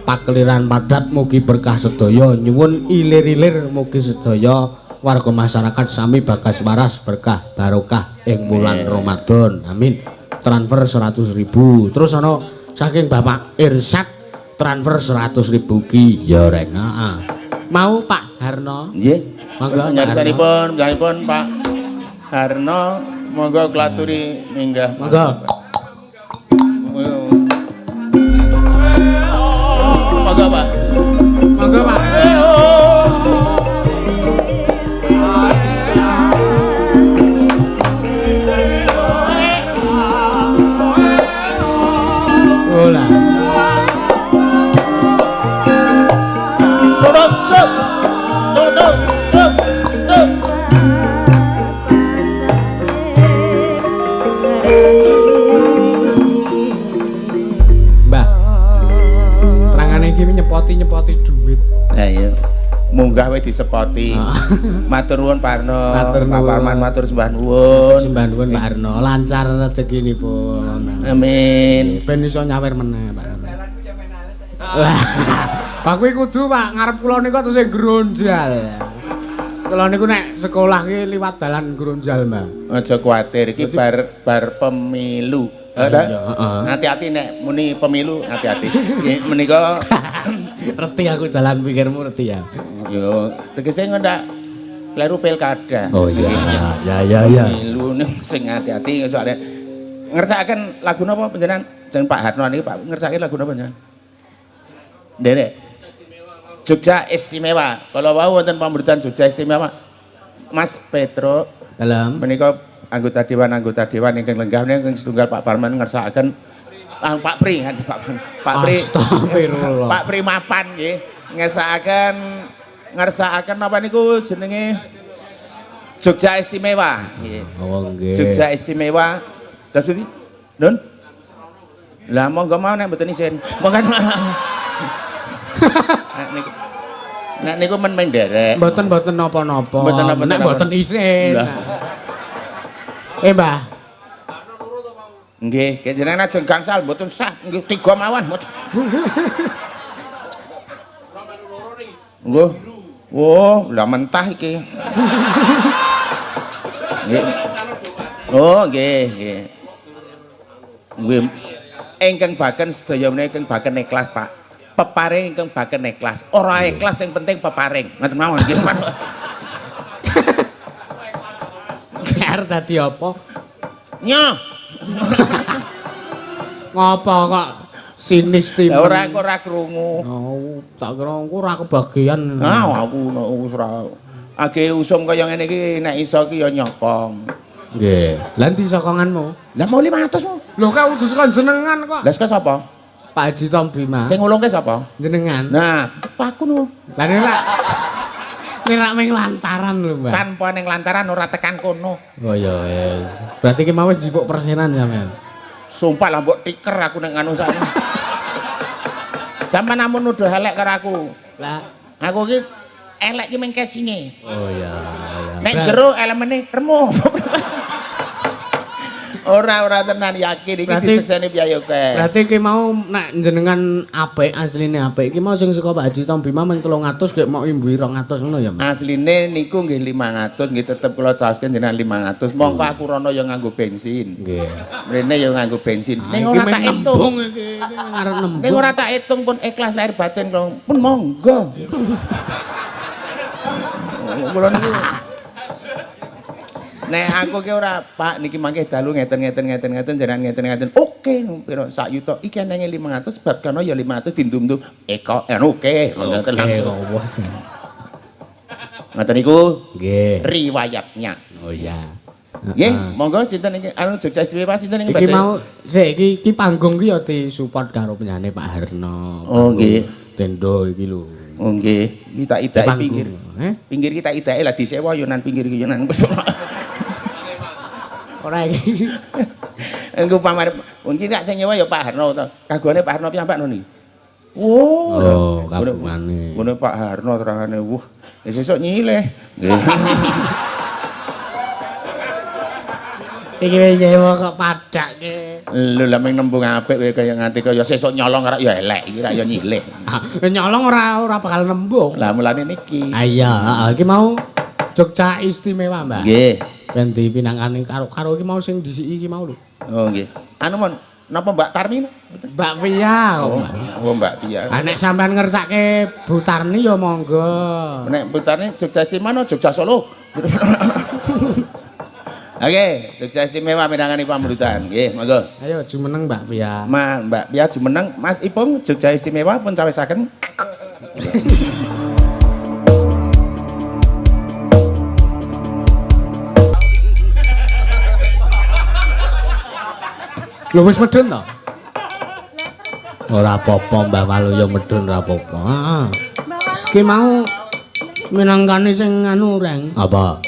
pakeliran padat mugi berkah sedaya nyuwun ilir-ilir mugi sedaya warga masyarakat sami bagas waras berkah barokah ing bulan Ramadan. Amin. Transfer 100.000. Terus ana saking Bapak Irsyad transfer 100.000 ki. Ya rek. Heeh. Mau Pak Harno. Nggih. Monggo Panjenenganipun Pak Harno, monggo klaturi minggah. Monggo. Monggo Pak. Monggo Pak. Ola. Mbah. Terangane iki nyepoti duit. Lah iya. Munggah wae disepoti. Matur nuwun Pak Arno. Matur nuwun. Pak Parman matur sembah nuwun. Sembah nuwun Pak Arno, lancar rezekinipun. Amin. Ben iso nyawer meneh Pak Arno. Lah, Pak kuwi kudu Pak ngarep kula niku terus gronjal. Kula niku nek sekolah ki liwat dalan gronjal, Mbah. Aja kuwatir iki bar pemilu. Hati-hati nek muni pemilu, hati-hati. Menika Reti aku jalan pikirmu reti ya. yo tegese ngendak kleru pilkada. Oh iya, ya. Milu ning sing hati-hati soalnya ngersakaken lagu napa panjenengan? Jeneng Pak Harno niki Pak ngersakaken lagu napa panjenengan? Nderek. Jogja Istimewa. Kalau wau wonten pamuritan Jogja Istimewa. Mas Petro Dalam menika anggota dewan ingkang lenggah ingkang setunggal Pak Parman ngersakaken Pak Pri nganti Pak Pri. Astagfirullah. Pak Pri mapan nggih ngersakaken apa niku jenenge Jogja Istimewa nggih. Oh nggih. Jogja Istimewa. Dadi Nun. Lah monggo mau nek mboten isin. Monggo. Nek niku men nderek. Mboten napa-napa. Mboten napa-napa. Nek mboten isin. Lah. Mbah. Nggih, jenengan ajeng gangsal mboten sah, nggih 3 mawon. Nggih. Oh, lah mentah iki. Nggih. Oh, nggih. Nggih. Ingkang baken sedaya menika ingkang baken ikhlas, Pak. Peparing ingkang baken ikhlas. Ora ikhlas yang penting peparing. Ngoten mawon nggih, Pak. Biar tadi apa? Nyoh. Ngapa kok sinis timun? Ora krungu. Oh, tak kira engko ora kebagian. Aku wis ora. Age usum kaya ngene iki nek iso ki ya nyokong. Nggih. Lah ndi sokonganmu? Lah mau 500 mu. Lho kok udah saka jenengan kok. Lah saka sapa? Pak Haji Tom Bima. Sing ngulungke sapa? Jenengan. Nah, aku no. Lah nek meng lantaran lho, Mbak. Tanpa ning lantaran ora tekan kono. Oh iya. Berarti ki mau jipuk persenan sampean. Sumpah lah mbok tiker aku ning anu sak. Sampe namun nuduh elek karo aku. Lah, Aku ki elek ki mengkesine. Oh iya. Nek jero elemene remu. Ora tenan yakin iki disekseni piye berarti ki mau nek jenengan apik asline apik ki mau sing saka Pak Haji Tom Bima mung 300 gek mau imbuhi 200 ngono ya, Mas. Asline niku nggih 500 nggih tetep kula caosken jenengan 500. Mongko aku rono ya nganggo bensin. Nggih. Mrene ya nganggo bensin. Ning Iki ora meng tak nembung hitung. iki ngarep nembung. Ning ora tak hitung pun ikhlas lahir batin pun monggo. Kula niku nek aku ki ora Pak niki mangke dalu ngeten jenengan ngeten. Oke piro sak yuta iki nenge 500 sebab kana ya 500 dindum-dum eko oke ngoten langsung. Ngoten niku Nggih. riwayatnya. Oh iya. Nggih, monggo sinten iki anu Jogja Istimewa sinten iki Iki mau sik iki panggung ki ya disupport karo penyanyi Pak Harno. Oh nggih. Tendo iki lho. Oh nggih, iki tak idake pinggir. Pinggir kita idake lah disewa yo nan pinggir iki yo nan. Ora iki. Engko pamar mungkin gak sing nyewa ya Pak Harno to. Kagungane Pak Harno piyambak no niki. Oh, kagungane. Ngono Pak Harno terangane. Wah, sesuk nyileh. Iki nyewa kok padake. Lho lah meng nembung apik kowe kaya nganti kaya sesuk nyolong ora ya elek iki ra ya nyileh. Nyolong ora bakal nembung. Lah mulane niki. Ah iya, iki mau Jogja Istimewa, Mbak. Nggih. Ben dipinangkani karo iki mau sing disiki iki mau lho. Oh nggih. Anu mon, napa Mbak Tarni? Mbak Via. Oh Mbak Pia. Ah nek sampean ngersake Bu Tarni ya monggo. Nek Bu Tarni Jogja Istimewa Jogja Solo. Oke, Jogja Istimewa minangkani pamuritan. Nggih, monggo. Ayo jumeneng Mbak Pia. Mbak Pia jumeneng, Mas Ipung Jogja Istimewa pun cawesaken. Lho wis medun to? Ora apa-apa Mbak Waluyo medun ora apa-apa. Heeh. Ki mau minangkani sing anu reng. Apa?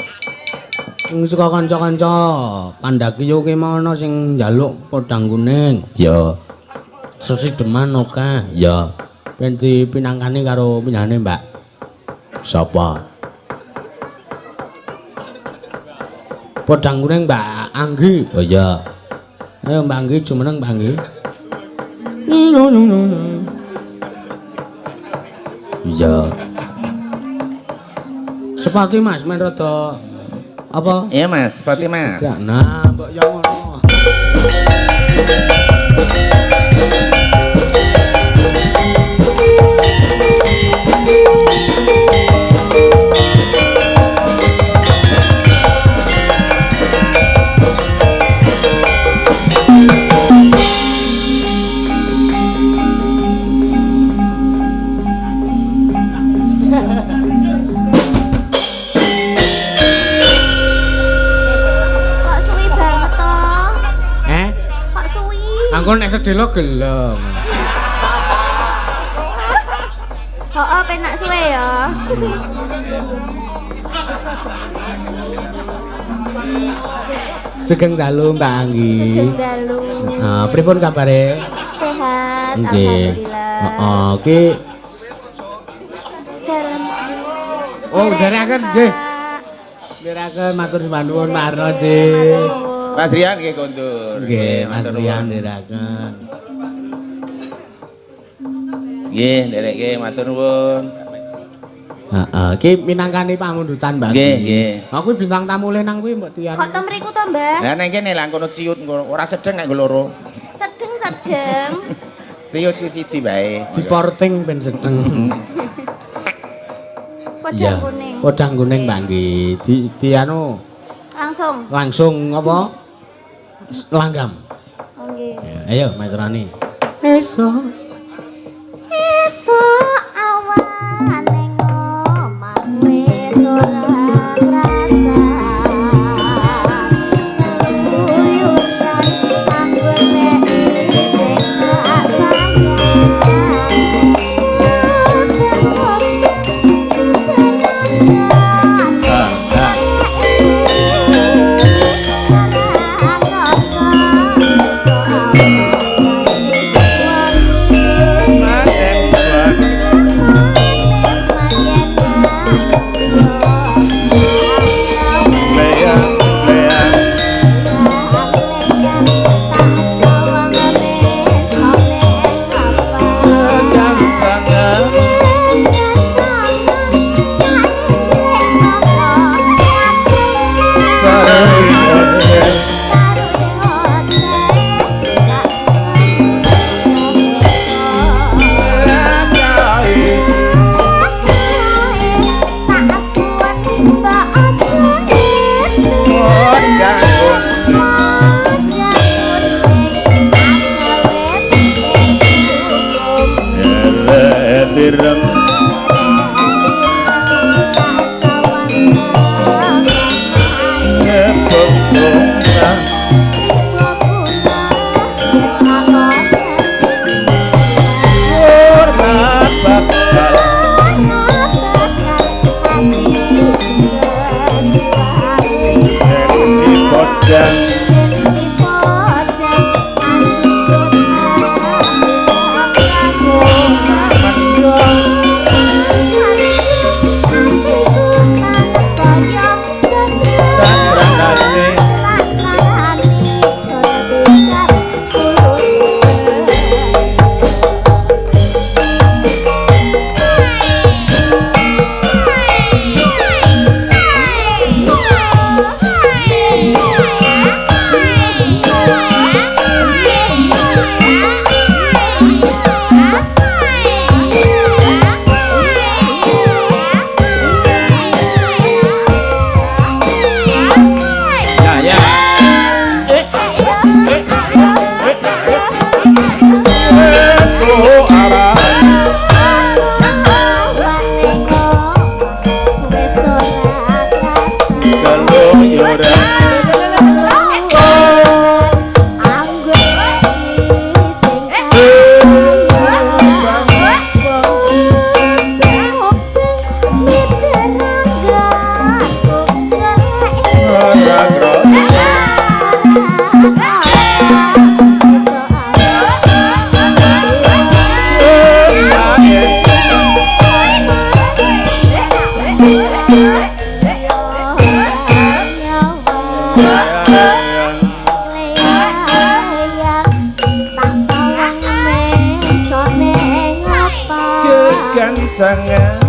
Sing saka kanca-kanca Pandhakiyo ki mau ana sing njaluk podang kuning. Ya. Sesideman oke. Ya. Ben dipinangkani karo penyanyi Mbak. Sapa? Podang kuning Mbak Anggi. Oh iya. Ayo Mbak Anggi jumeneng Mbak Anggi. Iya. Sepati Mas men rada apa? Iya Mas, sepati Mas. Ya nah, mbok yo ngono. engko nek sedelo gelem. Oh, penak suwe ya. Sugeng dalu Mbak Anggi. Sugeng dalu. Pripun kabare? Sehat, Nggih. alhamdulillah. Ki Dalam. oh, dherekaken nggih. Dherekaken matur nuwun marno nggih. Mas Rian nggih kondur. Nggih, Mas matur Rian nuwun. dherekaken. Nggih, ndereke matur nuwun. Heeh, ki minangkani pamundutan Mbak. Nggih, nggih. Aku bintang tamu le nang kuwi Mbak Tian. Kok to mriku to, Mbah? Lah nek kene lah kono ciut ora sedeng nek loro. Sedeng-sedeng. Ciut ki siji bae. Diporting ben sedeng. Podang kuning. Podang kuning Mbak nggih. Di anu Langsung. langsung apa? Langgam. Oh nggih. Ya, ayo Mas Rani. Esok Esok awan ning omah wis ora krasa. Keluyuran anggur nek sing tak sayang. Jangan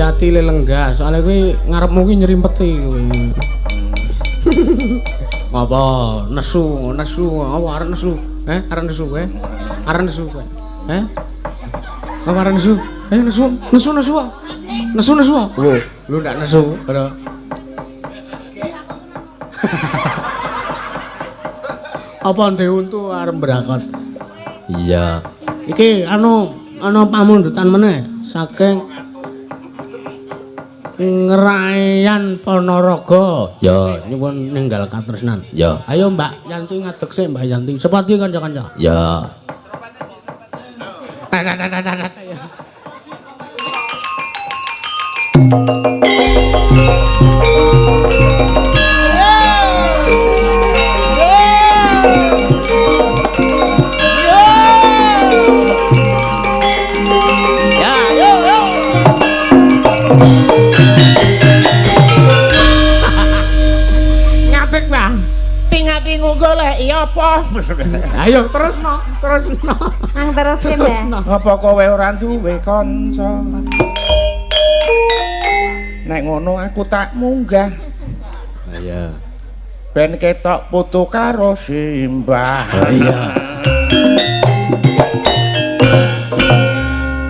hati-hati le lenggah, soalnya kuwi ngarepmu ki nyerimpeti kuwi. Apa? Nesu, apa arep nesu? Arep nesu kowe? Arep nesu kowe? Apa arep nesu? Nesu. Nesu. Oh, lu ndak nesu, ora. Apa ndek untu arep berakot? Iya. Iki ana pamundutan meneh saking Ngerayan Ponorogo. Ya. Nyuwun ninggal katresnan. Ya. Ayo Mbak Yanti ngadeg sik Mbak Yanti. Sepati kanca-kanca. Ya. Ngadeg Bang. Tinga-tingu golek iya apa? Ayo terusno. Ang terusin Mbah. Apa kowe ora duwe kanca? Nek ngono aku tak munggah. Iya. Ben ketok putu karo simbah. Iya.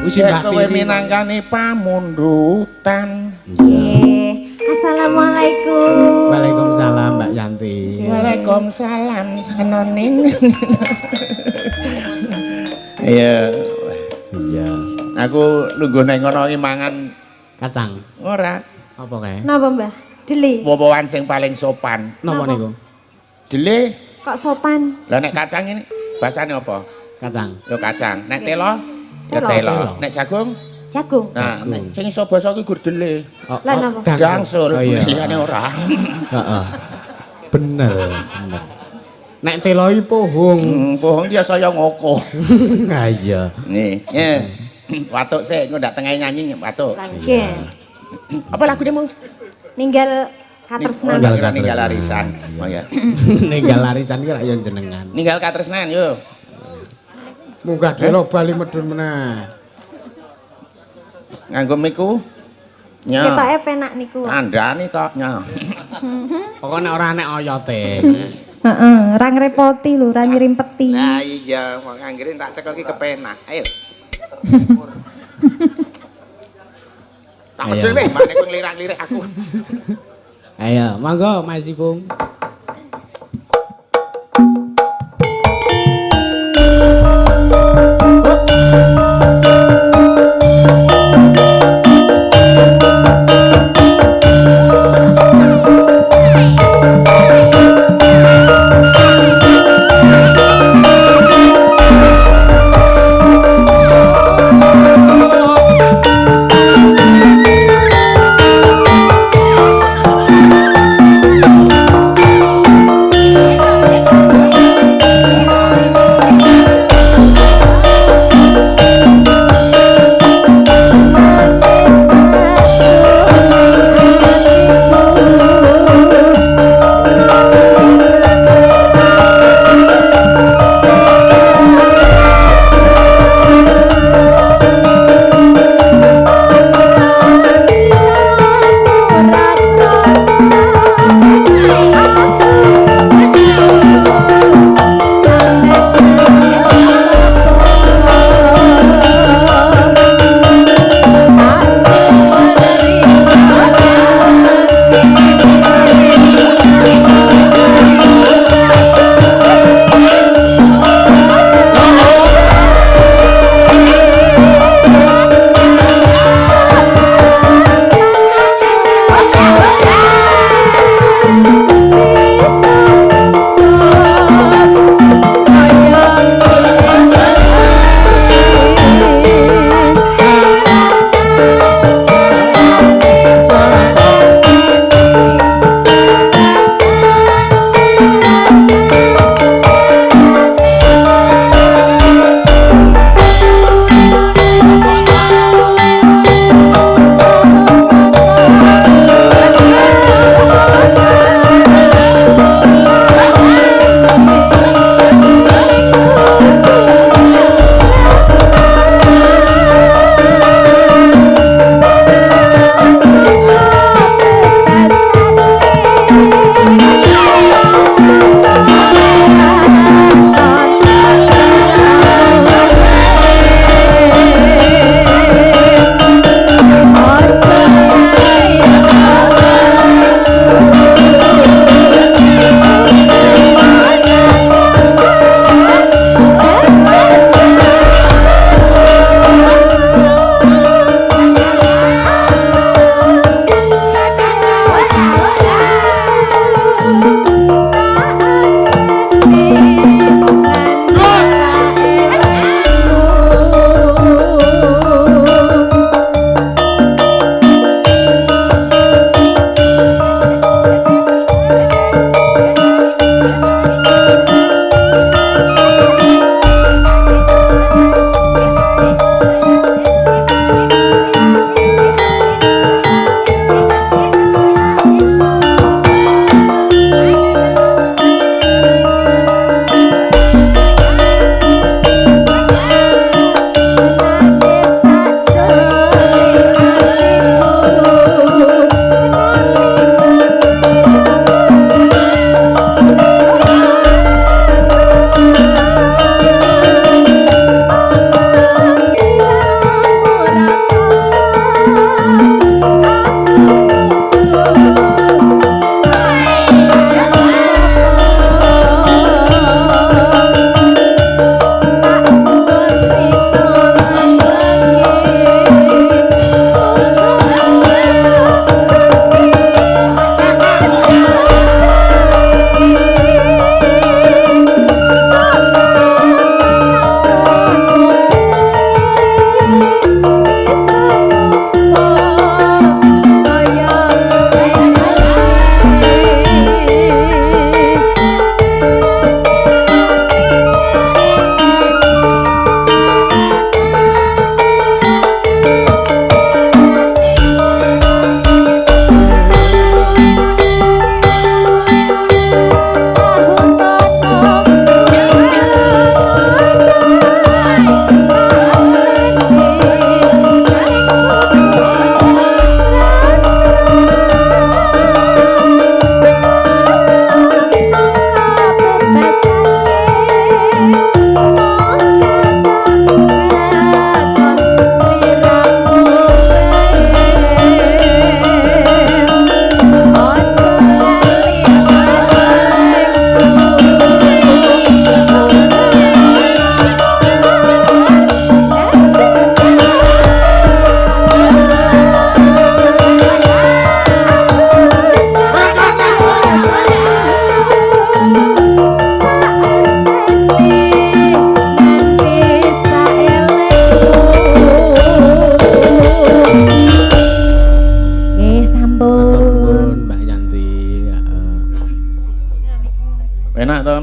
Wis Nek kowe minangkani pamundutan. Nggih. Assalamualaikum. Waalaikumsalam Mbak Yanti. Waalaikumsalam Anonin. Iya. Iya. Aku nunggu nang ngono iki mangan Kacang. ora. Apa kae? Napa Mbah? Deli. Wowoan sing paling sopan. Napa Napa? niku? Dele. Kok sopan? Lah nek kacang ini bahasane apa? Kacang. Yo kacang. Nek telo ya Telo. telo. Telo. Nek jagung Jagung. nah nek sing iso basa ki gur dele. Lah napa? Dangsul. Oh iya. Liyane ora. Heeh. Bener. Nek telo iki pohong. Pohong dia saya ngoko. Ah iya. Nih, watuk sik engko ndak tengah nyanyi watuk. Nggih. Apa lagune mau? Ninggal katresnan. Ninggal arisan. Oh ya. Ninggal larisan ki ra yo jenengan. Ninggal katresnan yo. Munggah dhewe bali medun meneh. Nganggo miku. Nya. Ketoke penak niku. Andani kok nya. Pokoke nek ora nek oyote. Heeh, ora ngrepoti lho, ora nyrimpeti. Lah iya, wong anggere tak cekel ki kepenak. Ayo. Tak Ayo. medul weh, mane kowe nglirak-lirik aku. Ayo, monggo Mas Ipung.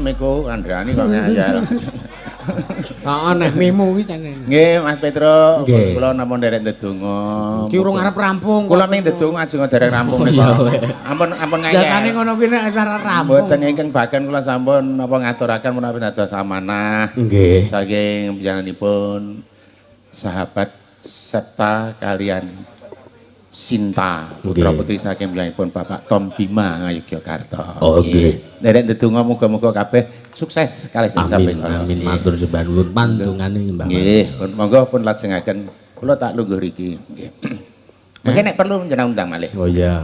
miku kandhani kok ngayal. Heeh nek mimu iki jane. Nggih Mas Petro, Nggih. kula namung nderek ndedonga. Iki urung arep rampung. Kula ming ndedonga ajeng derek rampung Iya, menika. weh. Ampun ngayal. Biasane ngono kuwi nek acara rampung. Mboten ingkang bagan kula sampun napa ngaturaken menawi dados amanah Nggih. saking panjenenganipun sahabat Septa kalian Sinta putra putri saking panjenenganipun Bapak Tom Bima Ngayogyakarta. Oh, nggih. Derek ndedonga muga-muga kabeh sukses kalih sing Amin, sampun. amin. Matur sembah nuwun pantungane Mbak. Nggih, monggo pun lajengaken kula tak lungguh riki. Nggih. Mungkin nek perlu njenengan undang malih. Oh iya.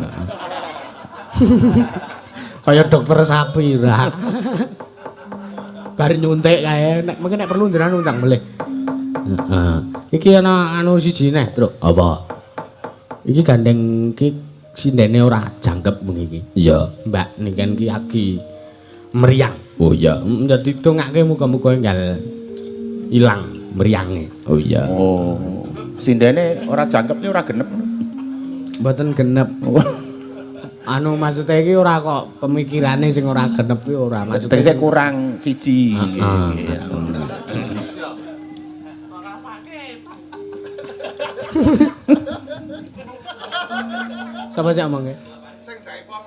Kaya dokter sapi ra. Bar nyuntik kae nek mungkin nek perlu njenengan undang melih. Heeh. Iki ana anu siji neh, Truk. Apa? Iki gandeng ki sindene ora jangkep bengi iki. Iya. Mbak niken ki agi meriang. Oh iya. Dadi tungake muga-muga enggal ilang meriange. Oh iya. Oh, sindene ora jangkep ki ora genep. Mboten genep. Anu maksudnya iki ora kok pemikirane sing ora genep ki ora maksudnya. Tegese kurang siji. Heeh. Sapa sing ngomong ya? Sing jaipong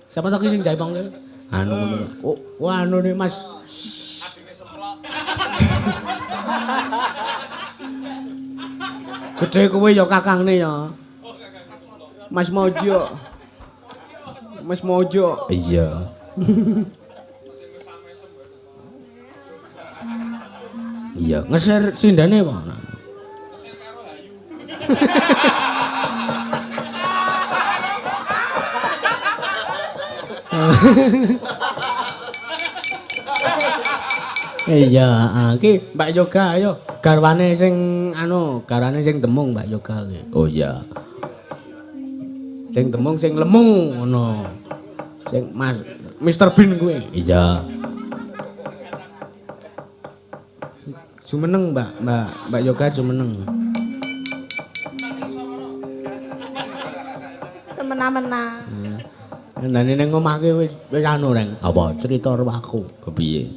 Siapa tadi sing jaipong ki? Anu ngono. Oh, anu nih Mas. Gede kowe ya kakangne ya. Mas Mojo. Mas Mojo. Iya. Iya, ngeser sindane apa? Iya, iki Mbak Yoga ayo garwane sing anu, garwane sing demung Mbak Yoga iki. Oh iya. Sing demung sing lemu ngono. Sing Mas Mr Bean kuwi. Iya. Jumeneng Mbak Yoga jumeneng. Semena-mena. Ndane ning omahke wis anu reng. Apa? Cerita karo aku. Kepiye?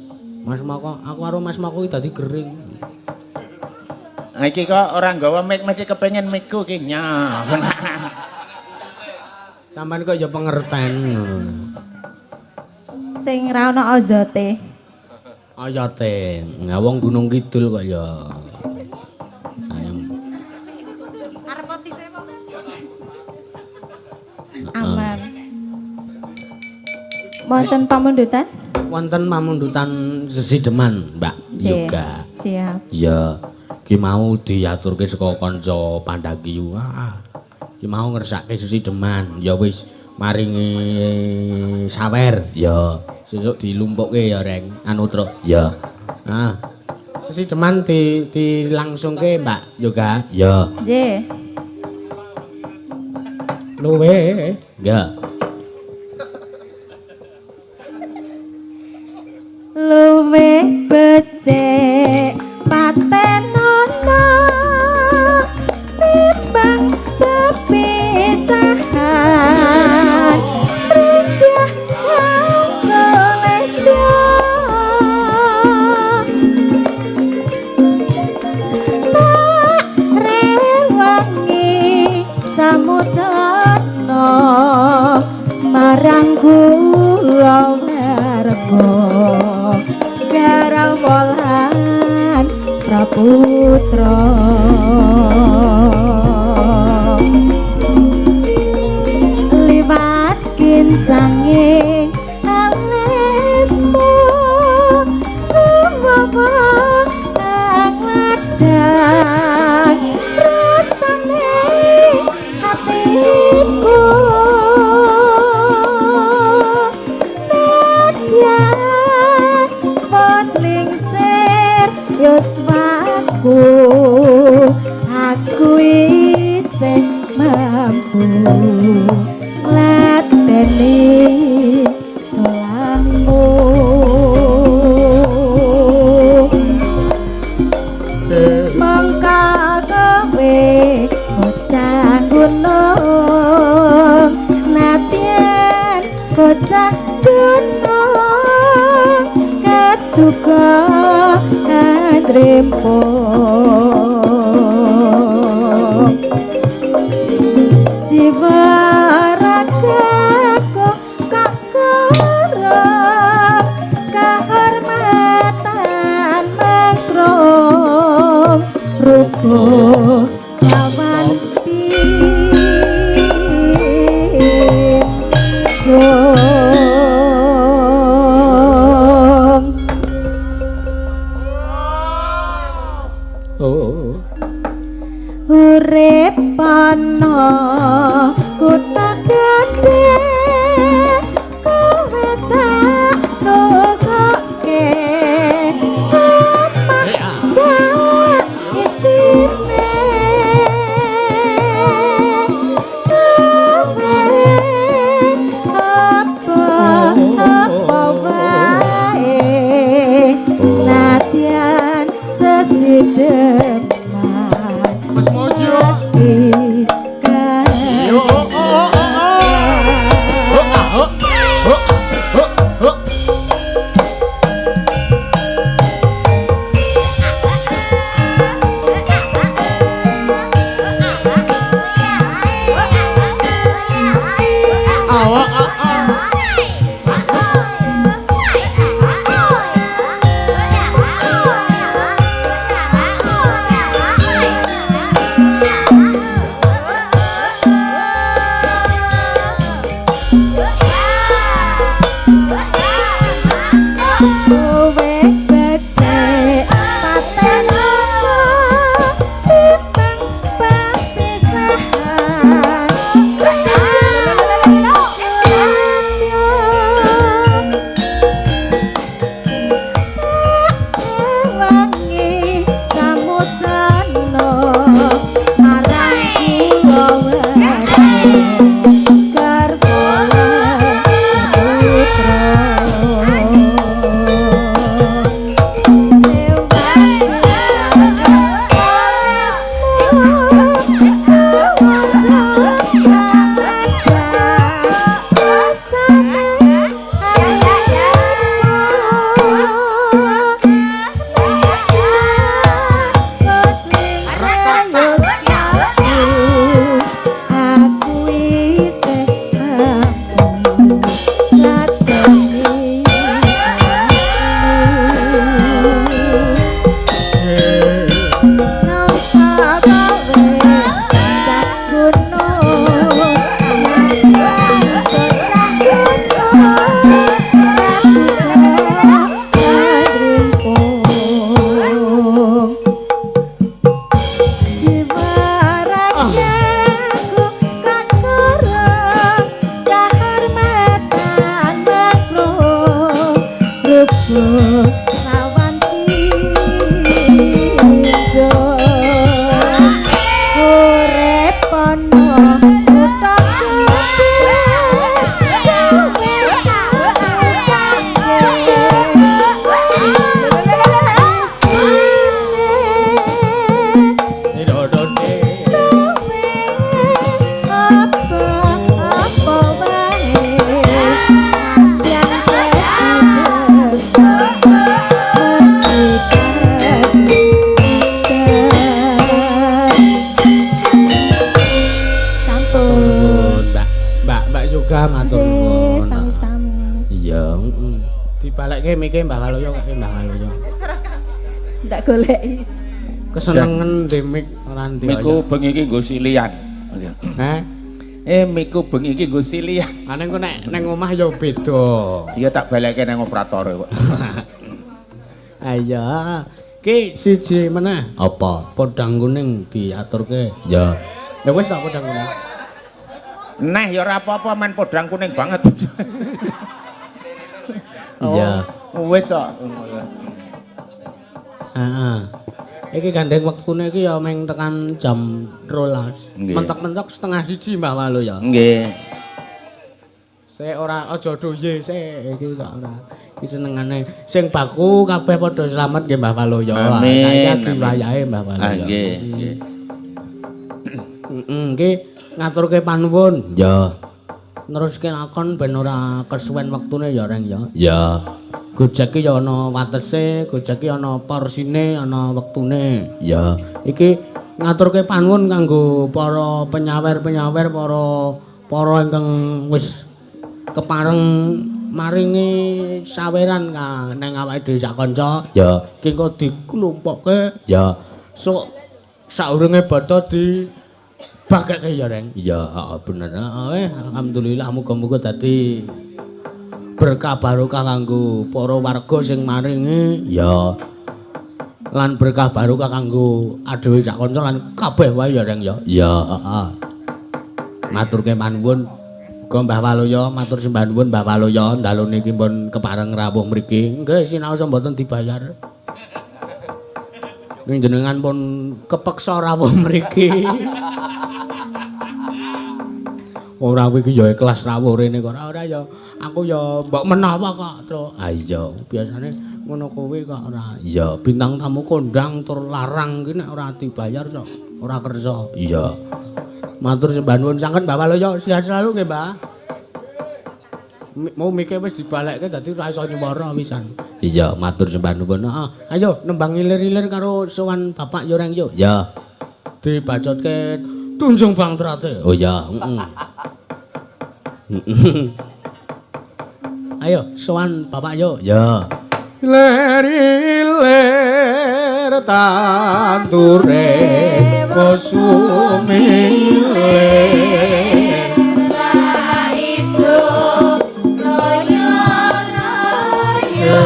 Mas Mako, aku karo Mas Mako iki dadi gering. Iki kok ora nggawa mic mesti kepengin mic-ku ki nyah. Sampeyan kok ya pengerten ngono. Sing ra ono ozote. Ayote, ngawong Gunung Kidul kok ya. Ayam. Arep otis e, Pak. Aman. Wonten pamundutan? Wonten pamundutan sesideman, Mbak Yoga. Siap. Iya. Ki mau diaturke saka kanca Pandhagiyu. Ki mau ngersake sesideman. Ya wis maringi sawer. Ya. Sesuk dilumpukke ya, Reng. Anu truk. Ya. Ah. Sesideman dilangsungke, Mbak Yoga. Ya. Nggih. Luwe. Ya. Luwe becik patenono timbang pepisahan ringgih lan selestya tak rewangi samudana marang kula warga garang wolan praputra liwat kincanging alismu rumawa angladang rasane hatiku nadyan bos lingsir yuswaku aku isih mampu lateni solangmu mangka kowe bocah gunung nadyan bocah gunung ketuga trempo jiwa ragaku kakarang kehormatan mengkrong ruko lawan urip ana kutha gedhe kowe tak tukoke apa sak isine apa wae senadyan sesidem Mbah Kaloyo Mbah Kaloyo. Ndak goleki. Kesenengen demik ora ndi. Miku bengi iki nggo silian. Miku bengi iki nggo silian. Ane engko nek nang omah ya beda. Iya tak balekke nang operator kok. Ayo. Ki siji meneh. Apa? Podang kuning diaturke. Ya. Ya wis tak podang kuning. Neh ya ora apa-apa men podang kuning banget. Iya. Wis kok. Heeh. Iki gandeng wektune iki ya meng tekan jam 12. Mentok-mentok setengah 1 Mbah Walu ya. Nggih. Sik ora aja doye sik iki kok ora. Iki senengane sing baku kabeh padha slamet nggih Mbah Walu ya. Saya diwayahe Mbah Walu. Nggih, nggih. Iki ngaturke panuwun. Ya. neruske lakon ben ora kesuwen wektune ya Reng ya. Ya. Gojek ki ya ana watese, gojek ki ana porsine, ana wektune. Ya. Iki ngaturke panuwun kanggo para penyawer-penyawer, para ingkang wis kepareng maringi saweran ka neng awake dhewe sak kanca. Ya. Iki engko diklumpukke Ya. sok saurunge bata di bagake ya Reng. Ya, bener. Alhamdulillah muga-muga dadi berkah barokah kanggo para warga sing maringi Ya. lan berkah barokah kanggo adewe sak kanca lan kabeh wae ya Reng ya. Ya, Maturke panuwun uga Mbah Waloya, matur sembah nuwun Mbah Waloya dalu niki pun kepareng rawuh mriki. Nggih sinaos mboten dibayar. Ning jenengan pun kepeksa rawuh mriki. Ora kowe iki ya ikhlas rawuh rene kok ora ya. Aku ya mbok menawa kok, Tru. ah iya. Biasane ngono kowe kok ora. Iya. Bintang tamu kondang tur larang ki nek ora dibayar kok ora kersa. Iya. Matur sembah nuwun sanget Mbah Waloya, sehat selalu nggih, Mbah. Mau mike wis dibalekke dadi ora iso nyuwara wisan. Iya, matur sembah nuwun. Ayo nembang ilir-ilir karo sowan Bapak yo Reng yo. Ya. Dibacotke Tunjung Bangtrate. Oh ya, Ayo sowan Bapak yo. Ya. Ilir-ilir tanture posumilir. Ijo royo royo